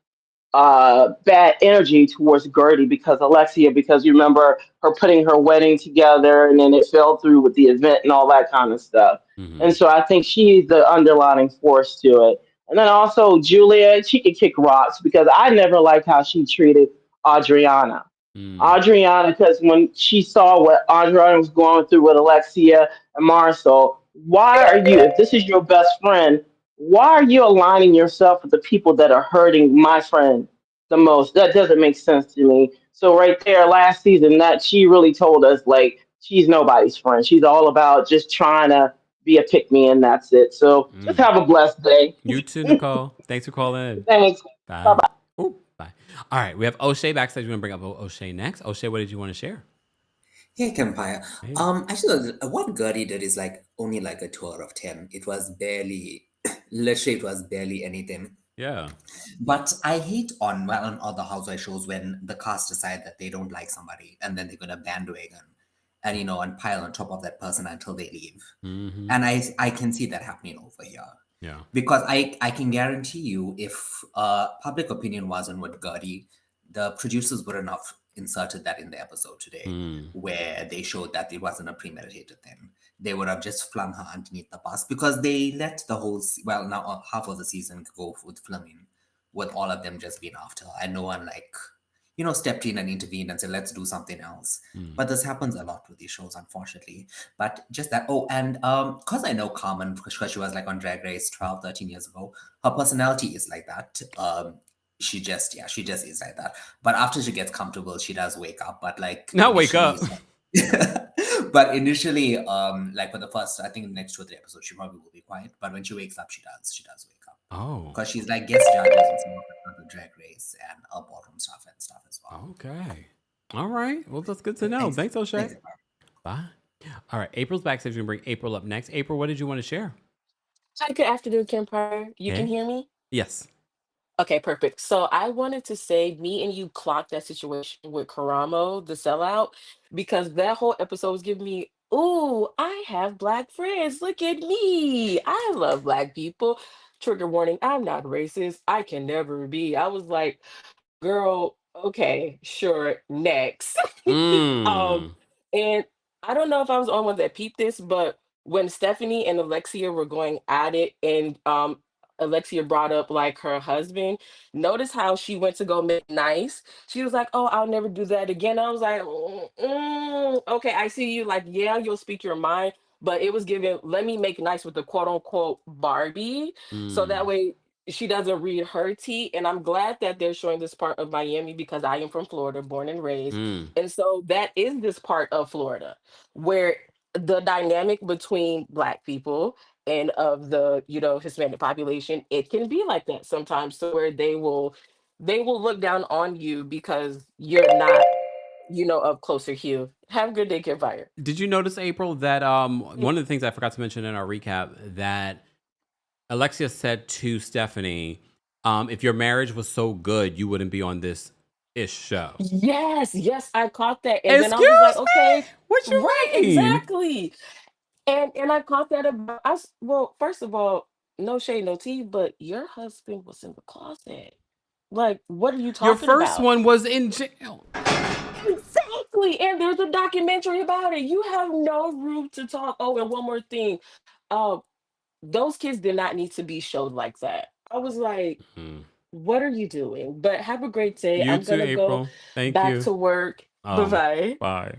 bad energy towards Gertie because Alexia, because you remember her putting her wedding together and then it fell through with the event and all that kind of stuff. Mm-hmm. And so I think she's the underlining force to it. And then also Julia, she could kick rocks because I never liked how she treated Adriana. Mm. Adriana, because when she saw what Adriana was going through with Alexia and Marcel, why are you, if this is your best friend, why are you aligning yourself with the people that are hurting my friend the most? That doesn't make sense to me. So right there, last season, that she really told us like she's nobody's friend. She's all about just trying to be a pick me, and that's it. So just Mm. have a blessed day. You too, Nicole. Thanks for calling in. Thanks. Bye Bye. bye. Oh, Bye. All right, we have O'Shea backstage. We're gonna bring up O'Shea next. O'Shea, what did you want to share? Hey, Kempire. Hey. Actually, what Guerdy did is like only like a 2 out of 10. It was barely, literally, it was barely anything. Yeah. But I hate on other housewife shows when the cast decide that they don't like somebody and then they're gonna bandwagon and and pile on top of that person until they leave. Mm-hmm. And I can see that happening over here. Yeah. Because I can guarantee you, if public opinion wasn't with Guerdy, the producers wouldn't have inserted that in the episode today, where they showed that it wasn't a premeditated thing. They would have just flung her underneath the bus because they let the whole, now half of the season go with filming, with all of them just being after her, and no one stepped in and intervened and said, let's do something else. But this happens a lot with these shows, unfortunately. But just that, and because I know Carmen, because she was like on Drag Race 12, 13 years ago, her personality is like that. She just is like that. But after she gets comfortable, she does wake up. But like Not wake up. But initially, like for the first, I think the next 2 or 3 episodes, she probably will be quiet. But when she wakes up, she does wake up. Oh. Because she's like guest judges and some of the Drag Race and ballroom stuff and stuff as well. Okay. All right. Well, that's good to know. Thanks, O'Shea. Thanks. Bye. All right. April's backstage. We're going to bring April up next. April, what did you want to share? Hi, good afternoon, Kempire. You can hear me? Yes. Okay, perfect. So I wanted to say, me and you clocked that situation with Karamo, the sellout, because that whole episode was giving me, ooh, I have Black friends. Look at me. I love Black people. Trigger warning, I'm not racist. I can never be. I was like, girl, okay, sure, next. And I don't know if I was the only one that peeped this, but when Stephanie and Alexia were going at it, and Alexia brought up like her husband, notice how she went to go make nice. She was like, "Oh, I'll never do that again." I was like, "Okay, I see you. Like, yeah, you'll speak your mind." But it was given, let me make nice with the quote unquote Barbie. So that way she doesn't read her tea. And I'm glad that they're showing this part of Miami because I am from Florida, born and raised. And so that is this part of Florida where the dynamic between Black people and of the Hispanic population, it can be like that sometimes. So where they will look down on you because you're not of closer hue. Have a good day, Kempire. Did you notice, April, that one of the things I forgot to mention in our recap that Alexia said to Stephanie, if your marriage was so good, you wouldn't be on this show. Yes, I caught that. And then I was like, okay, what you right, mean? exactly. And I caught that about us. Well, first of all, no shade, no tea, but your husband was in the closet. Like, what are you talking about? Your first one was in jail. Exactly. And there's a documentary about it. You have no room to talk. Oh, and one more thing. Those kids did not need to be showed like that. I was like, what are you doing? But have a great day. You I'm too, gonna April. go Thank back you. to work. Bye-bye. Bye.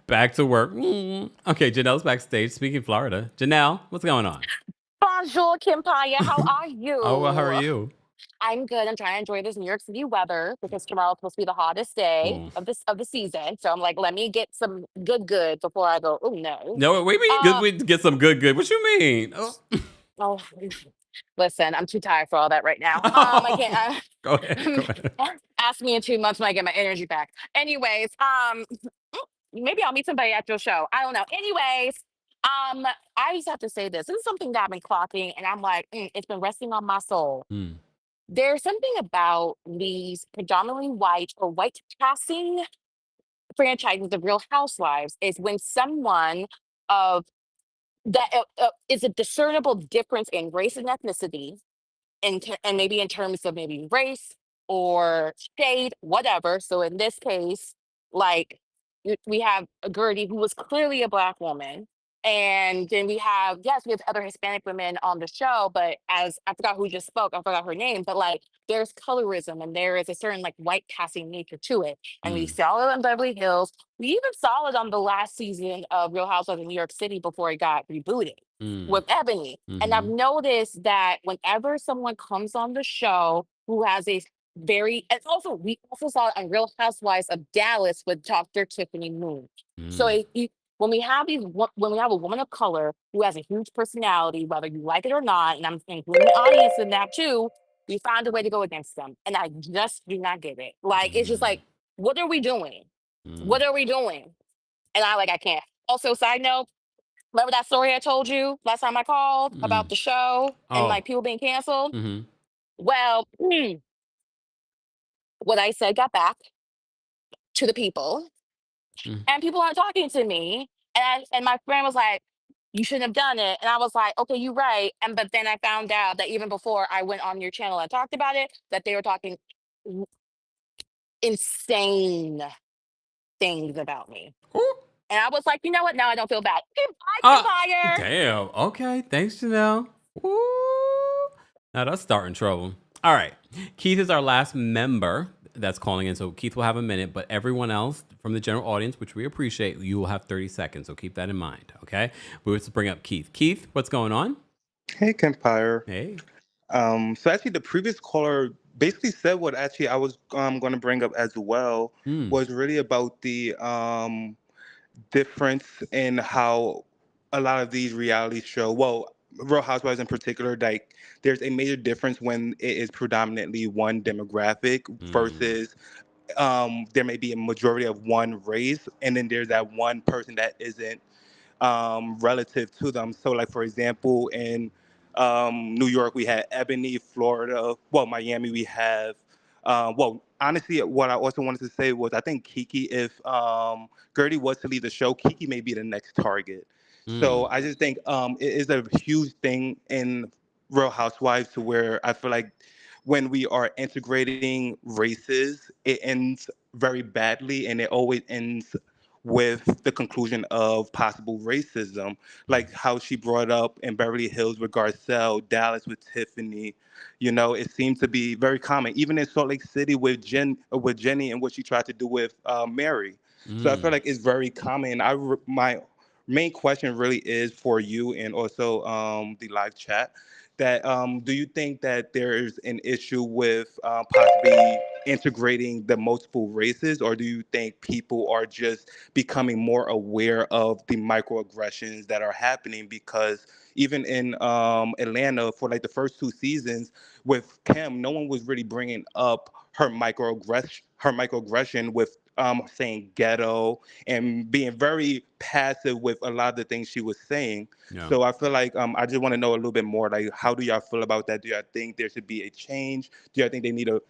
Back to work. Okay, Janelle's backstage speaking Florida. Janelle, what's going on? Bonjour, Kempire. How are you? Oh, well, how are you? I'm good. I'm trying to enjoy this New York City weather because tomorrow's supposed to be the hottest day of the season. So I'm like, let me get some good before I go. Oh no. No, wait, we get some good. What you mean? Oh, listen, I'm too tired for all that right now. I can't. Go ahead. Ask me in 2 months when I get my energy back. Anyways, maybe I'll meet somebody at your show. I don't know. Anyways, I just have to say this. This is something that I've been clocking, and I'm like, it's been resting on my soul. There's something about these predominantly white or white passing franchises of Real Housewives is when someone of that is a discernible difference in race and ethnicity, and maybe in terms of maybe race or shade, whatever. So in this case, like we have a Guerdy who was clearly a Black woman. And then we have other Hispanic women on the show, but as I forgot who just spoke, I forgot her name, but like there's colorism and there is a certain like white passing nature to it. And we saw it on Beverly Hills. We even saw it on the last season of Real Housewives of New York City before it got rebooted with Ebony. And I've noticed that whenever someone comes on the show who has a and also we also saw it on Real Housewives of Dallas with Dr. Tiffany Moon. So when we have when we have a woman of color who has a huge personality, whether you like it or not, and I'm including the audience in that too, We found a way to go against them. And I just do not get it. Like, it's just like, what are we doing? What are we doing? And I can't. Also, side note, remember that story I told you last time I called about the show and Oh. like people being canceled? Mm-hmm. Well, what I said got back to the people, and people aren't talking to me. And my friend was like, "You shouldn't have done it." And I was like, "Okay, you're right." And but then I found out that even before I went on your channel and talked about it, that they were talking insane things about me. And I was like, you know what? Now I don't feel bad. Goodbye, Kempire. Damn. Okay. Thanks, Janelle. Woo. Now that's starting trouble. All right. Keith is our last member that's calling in. So Keith will have a minute, but everyone else from the general audience, which we appreciate, you will have 30 seconds. So keep that in mind. Okay. We will bring up Keith. Keith, what's going on? Hey, Kempire. Hey. So actually, the previous caller basically said what actually I was going to bring up as well was really about the difference in how a lot of these reality Real Housewives in particular, like there's a major difference when it is predominantly one demographic versus there may be a majority of one race, and then there's that one person that isn't relative to them. So, like for example, in New York, we had Ebony. Florida, Miami, we have. Honestly, what I also wanted to say was I think Kiki, if Guerdy was to leave the show, Kiki may be the next target. So I just think it is a huge thing in Real Housewives to where I feel like when we are integrating races, it ends very badly, and it always ends with the conclusion of possible racism, like how she brought up in Beverly Hills with Garcelle, Dallas with Tiffany. It seemed to be very common, even in Salt Lake City with Jenny, and what she tried to do with Mary. So I feel like it's very common. My main question really is for you and also the live chat. That do you think that there's an issue with possibly integrating the multiple races, or do you think people are just becoming more aware of the microaggressions that are happening? Because even in Atlanta, for like the first 2 seasons with Kim, no one was really bringing up her microaggression with saying ghetto and being very passive with a lot of the things she was saying. Yeah. So I feel like I just want to know a little bit more. Like, how do y'all feel about that? Do y'all think there should be a change? Do y'all think they need to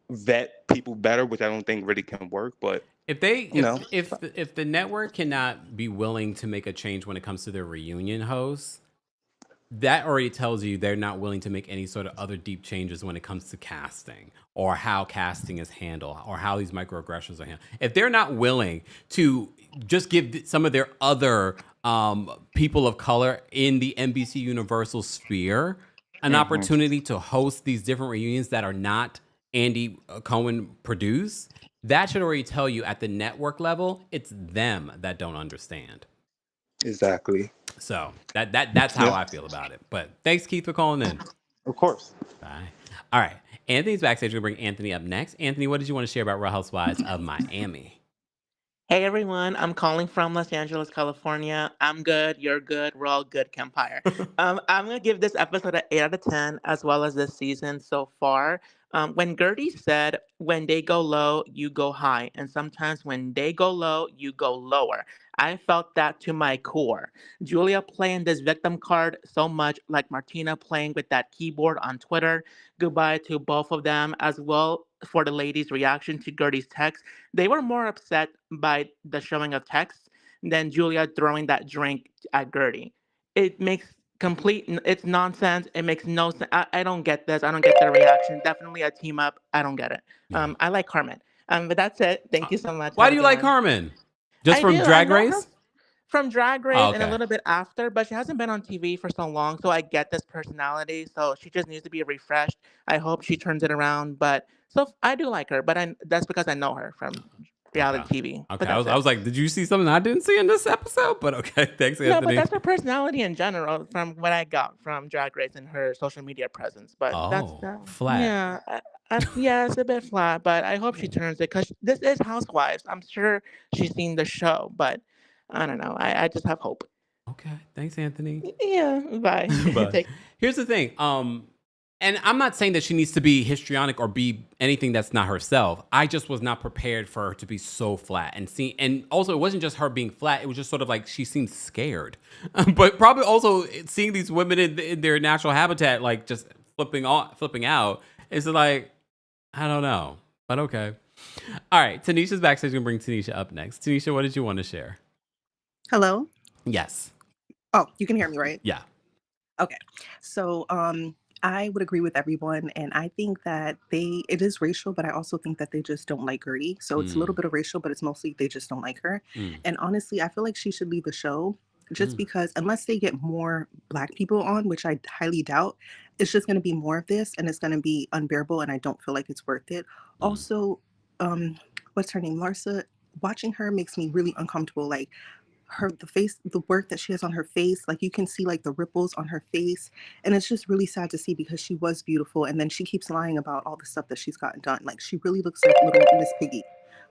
vet people better, which I don't think really can work? But If the network cannot be willing to make a change when it comes to their reunion hosts, that already tells you they're not willing to make any sort of other deep changes when it comes to casting or how casting is handled or how these microaggressions are handled. If they're not willing to just give some of their other people of color in the NBC Universal sphere an opportunity to host these different reunions that are not Andy Cohen produced, that should already tell you at the network level, it's them that don't understand. Exactly. So that's how I feel about it. But thanks, Keith, for calling in. Of course. Bye. All right. Anthony's backstage. We're going to bring Anthony up next. Anthony, what did you want to share about Real Housewives of Miami? Hey everyone, I'm calling from Los Angeles, California. I'm good, you're good, we're all good, Kempire. I'm gonna give this episode an 8 out of 10, as well as this season so far. When Guerdy said, "When they go low, you go high," and sometimes when they go low, you go lower. I felt that to my core. Julia playing this victim card so much, like Martina playing with that keyboard on Twitter. Goodbye to both of them, as well for the ladies' reaction to Guerdy's text. They were more upset by the showing of text than Julia throwing that drink at Guerdy. It makes it's nonsense. It makes no sense. I don't get this. I don't get their reaction. Definitely a team up. I don't get it. I like Carmen. But that's it. Thank you so much. Why Have do a you good like one. Carmen? Just I from do. I Drag know her Race? from Drag Race Oh, and a okay. little bit after, but she hasn't been on TV for so long, so I get this personality. So she just needs to be refreshed. I hope she turns it around. But so I do like her, but that's because I know her from reality TV. Okay. But I that's was like, did you see something I didn't see in this episode? But okay, thanks, Anthony. No, but that's her personality in general from what I got from Drag Race and her social media presence. But that's flat. yeah, yeah, it's a bit flat. But I hope she turns it because this is Housewives. I'm sure she's seen the show, but I don't know. I just have hope. Okay, thanks, Anthony. Yeah, bye. But here's the thing. And I'm not saying that she needs to be histrionic or be anything that's not herself. I just was not prepared for her to be so flat and also it wasn't just her being flat. It was just sort of like she seemed scared, but probably also seeing these women in their natural habitat, like just flipping out. It's like, I don't know, but okay. All right. Tanisha's backstage. Gonna bring Tanisha up next. Tanisha, what did you want to share? Hello? Yes. Oh, you can hear me, right? Yeah. Okay. So, I would agree with everyone, and I think that it is racial, but I also think that they just don't like Guerdy. So it's a little bit of racial, but it's mostly they just don't like her. And honestly, I feel like she should leave the show just because unless they get more Black people on, which I highly doubt, it's just going to be more of this, and it's going to be unbearable, and I don't feel like it's worth it. Also, what's her name, Larsa? Watching her makes me really uncomfortable. Like the work that she has on her face, like you can see like the ripples on her face, and it's just really sad to see because she was beautiful, and then she keeps lying about all the stuff that she's gotten done. Like she really looks like little Miss Piggy.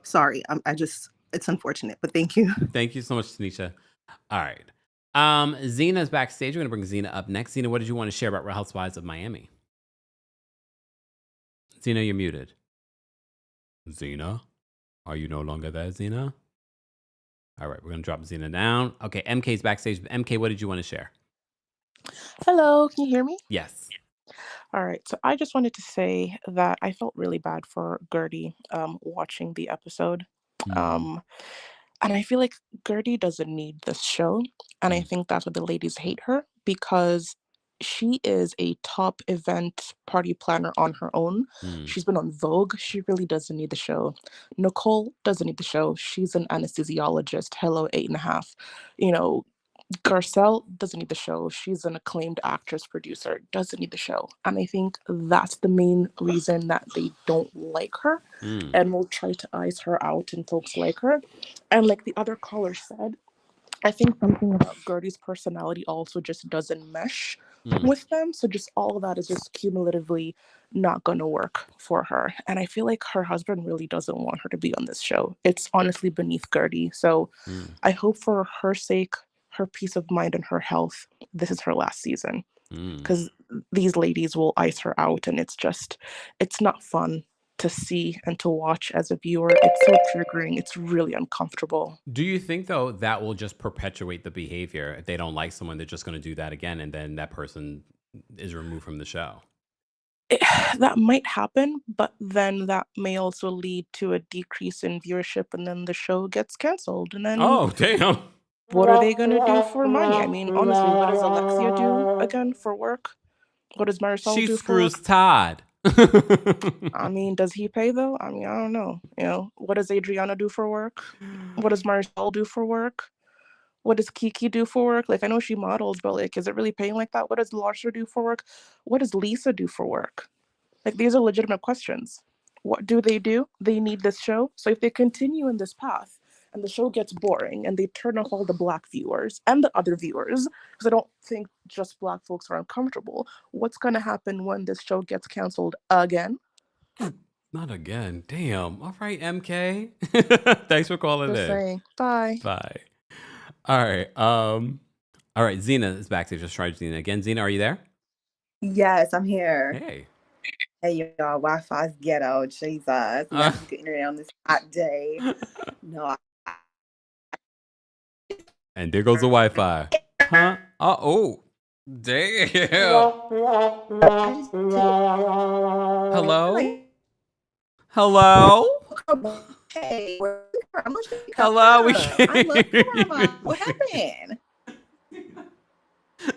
Sorry, it's unfortunate, but thank you. Thank you so much, Tanisha. All right. Zena's backstage. We're gonna bring Zena up next. Zena, what did you want to share about Real Housewives of Miami? Zena, you're muted. Zena, are you no longer there, Zena? All right, we're gonna drop Zena down. Okay, MK's backstage. MK, what did you want to share? Hello, can you hear me? Yes. All right, so I just wanted to say that I felt really bad for Guerdy watching the episode. And I feel like Guerdy doesn't need this show. And I think that's why the ladies hate her, because she is a top event party planner on her own. She's been on Vogue. She really doesn't need the show. Nicole doesn't need the show. She's an anesthesiologist. Hello, 8.5. You know, Garcelle doesn't need the show. She's an acclaimed actress, producer, doesn't need the show. And I think that's the main reason that they don't like her and will try to ice her out and folks like her. And like the other caller said, I think something about Guerdy's personality also just doesn't mesh with them. So just all of that is just cumulatively not going to work for her. And I feel like her husband really doesn't want her to be on this show. It's honestly beneath Guerdy. So I hope for her sake, her peace of mind and her health, this is her last season. Because these ladies will ice her out, and it's not fun to see and to watch as a viewer. It's so triggering. It's really uncomfortable. Do you think, though, that will just perpetuate the behavior? If they don't like someone, they're just going to do that again, and then that person is removed from the show? That might happen, but then that may also lead to a decrease in viewership, and then the show gets canceled. And then, oh, damn. What are they going to do for money? I mean, honestly, what does Alexia do again for work? What does Marisol She do for work? screws Todd. I mean, does he pay though? I mean, I don't know. What does Adriana do for work? What does Marisol do for work? What does Kiki do for work? Like, I know she models, but like, is it really paying like that? What does Larsa do for work? What does Lisa do for work? Like, these are legitimate questions. What do? They need this show. So if they continue in this path and the show gets boring and they turn off all the Black viewers and the other viewers, because I don't think just Black folks are uncomfortable, what's going to happen when this show gets canceled again? Not again. Damn. All right, MK. Thanks for calling Just in. saying. Bye. Bye. All right. All right. Zena is back. Just try Zena again. Zena, are you there? Yes, I'm here. Hey. Hey, y'all. Wi-Fi's ghetto. Jesus. Never good internet on this hot day. No. And there goes the Wi-Fi. Huh? Oh. Damn. Hello? Hello? Hey, hello? We can't I love hear Karamo. you. What happened?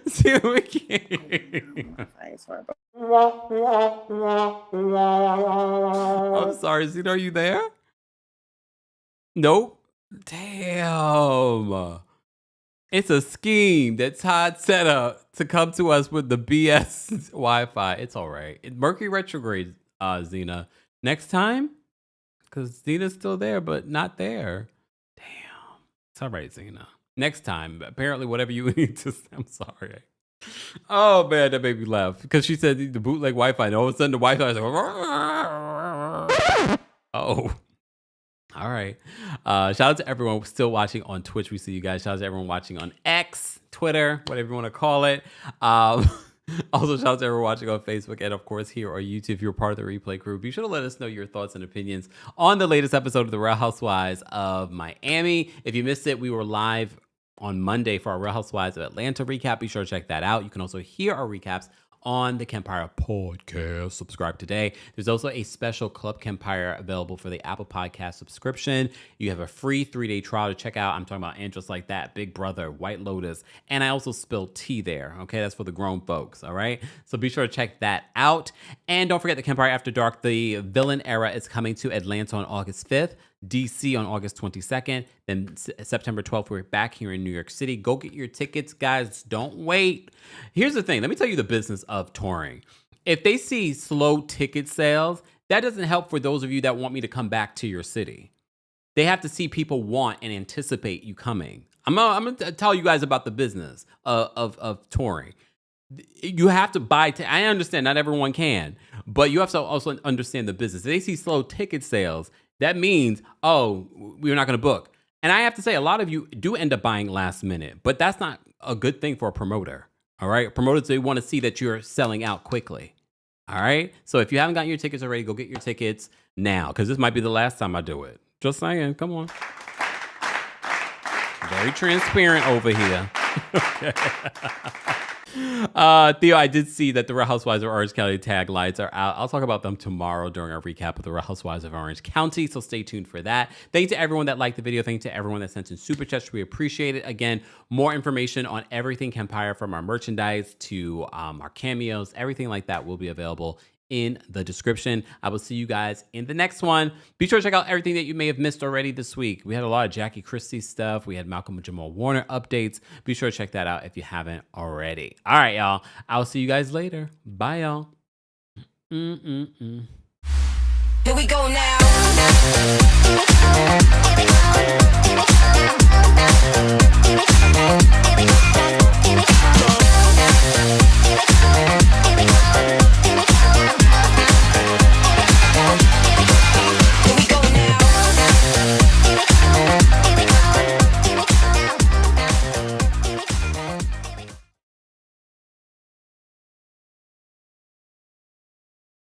See, we can't hear you. I'm sorry, Zena, are you there? Nope. Damn. It's a scheme that Todd set up to come to us with the BS Wi-Fi. It's all right. Mercury retrograde, Zena. Next time? Because Zena's still there, but not there. Damn. It's all right, Zena. Next time. Apparently, whatever you need to say. I'm sorry. Oh, man, that made me laugh. Because she said the bootleg Wi-Fi, and all of a sudden the Wi-Fi is like... Oh. All right. Shout out to everyone still watching on Twitch. We see you guys. Shout out to everyone watching on X, Twitter, whatever you want to call it. Also, shout out to everyone watching on Facebook and, of course, here on YouTube. If you're part of the replay crew, be sure to let us know your thoughts and opinions on the latest episode of The Real Housewives of Miami. If you missed it, we were live on Monday for our Real Housewives of Atlanta recap. Be sure to check that out. You can also hear our recaps on the Kempire podcast. Subscribe today. There's also a special Club Kempire available for the Apple Podcast subscription. You have a free 3-day trial to check out. I'm talking about Andros Like That, Big Brother, White Lotus, and I also spilled tea there. Okay, that's for the grown folks. All right, so be sure to check that out. And don't forget the Kempire After Dark, the villain era, is coming to Atlanta on August 5th. DC on August 22nd. Then September 12th, we're back here in New York City. Go get your tickets, guys. Don't wait. Here's the thing. Let me tell you the business of touring. If they see slow ticket sales, that doesn't help for those of you that want me to come back to your city. They have to see people want and anticipate you coming. I'm going to tell you guys about the business of touring. You have to buy. I understand not everyone can, but you have to also understand the business. If they see slow ticket sales, that means, oh, we're not going to book. And I have to say, a lot of you do end up buying last minute, but that's not a good thing for a promoter. All right. Promoters, they want to see that you're selling out quickly. All right. So if you haven't gotten your tickets already, go get your tickets now, because this might be the last time I do it. Just saying. Come on. Very transparent over here. Okay. Theo, I did see that the Real Housewives of Orange County tag lights are out. I'll talk about them tomorrow during our recap of the Real Housewives of Orange County, so stay tuned for that. Thank you to everyone that liked the video. Thank you to everyone that sent in super chats. We appreciate it. Again, more information on everything Kempire, from our merchandise to our cameos, everything like that will be available in the description. I will see you guys in the next one. Be sure to check out everything that you may have missed already this week. We had a lot of Jackie Christie stuff. We had Malcolm and Jamal Warner updates. Be sure to check that out if you haven't already. All right, y'all. I'll see you guys later. Bye, y'all. Here we go now.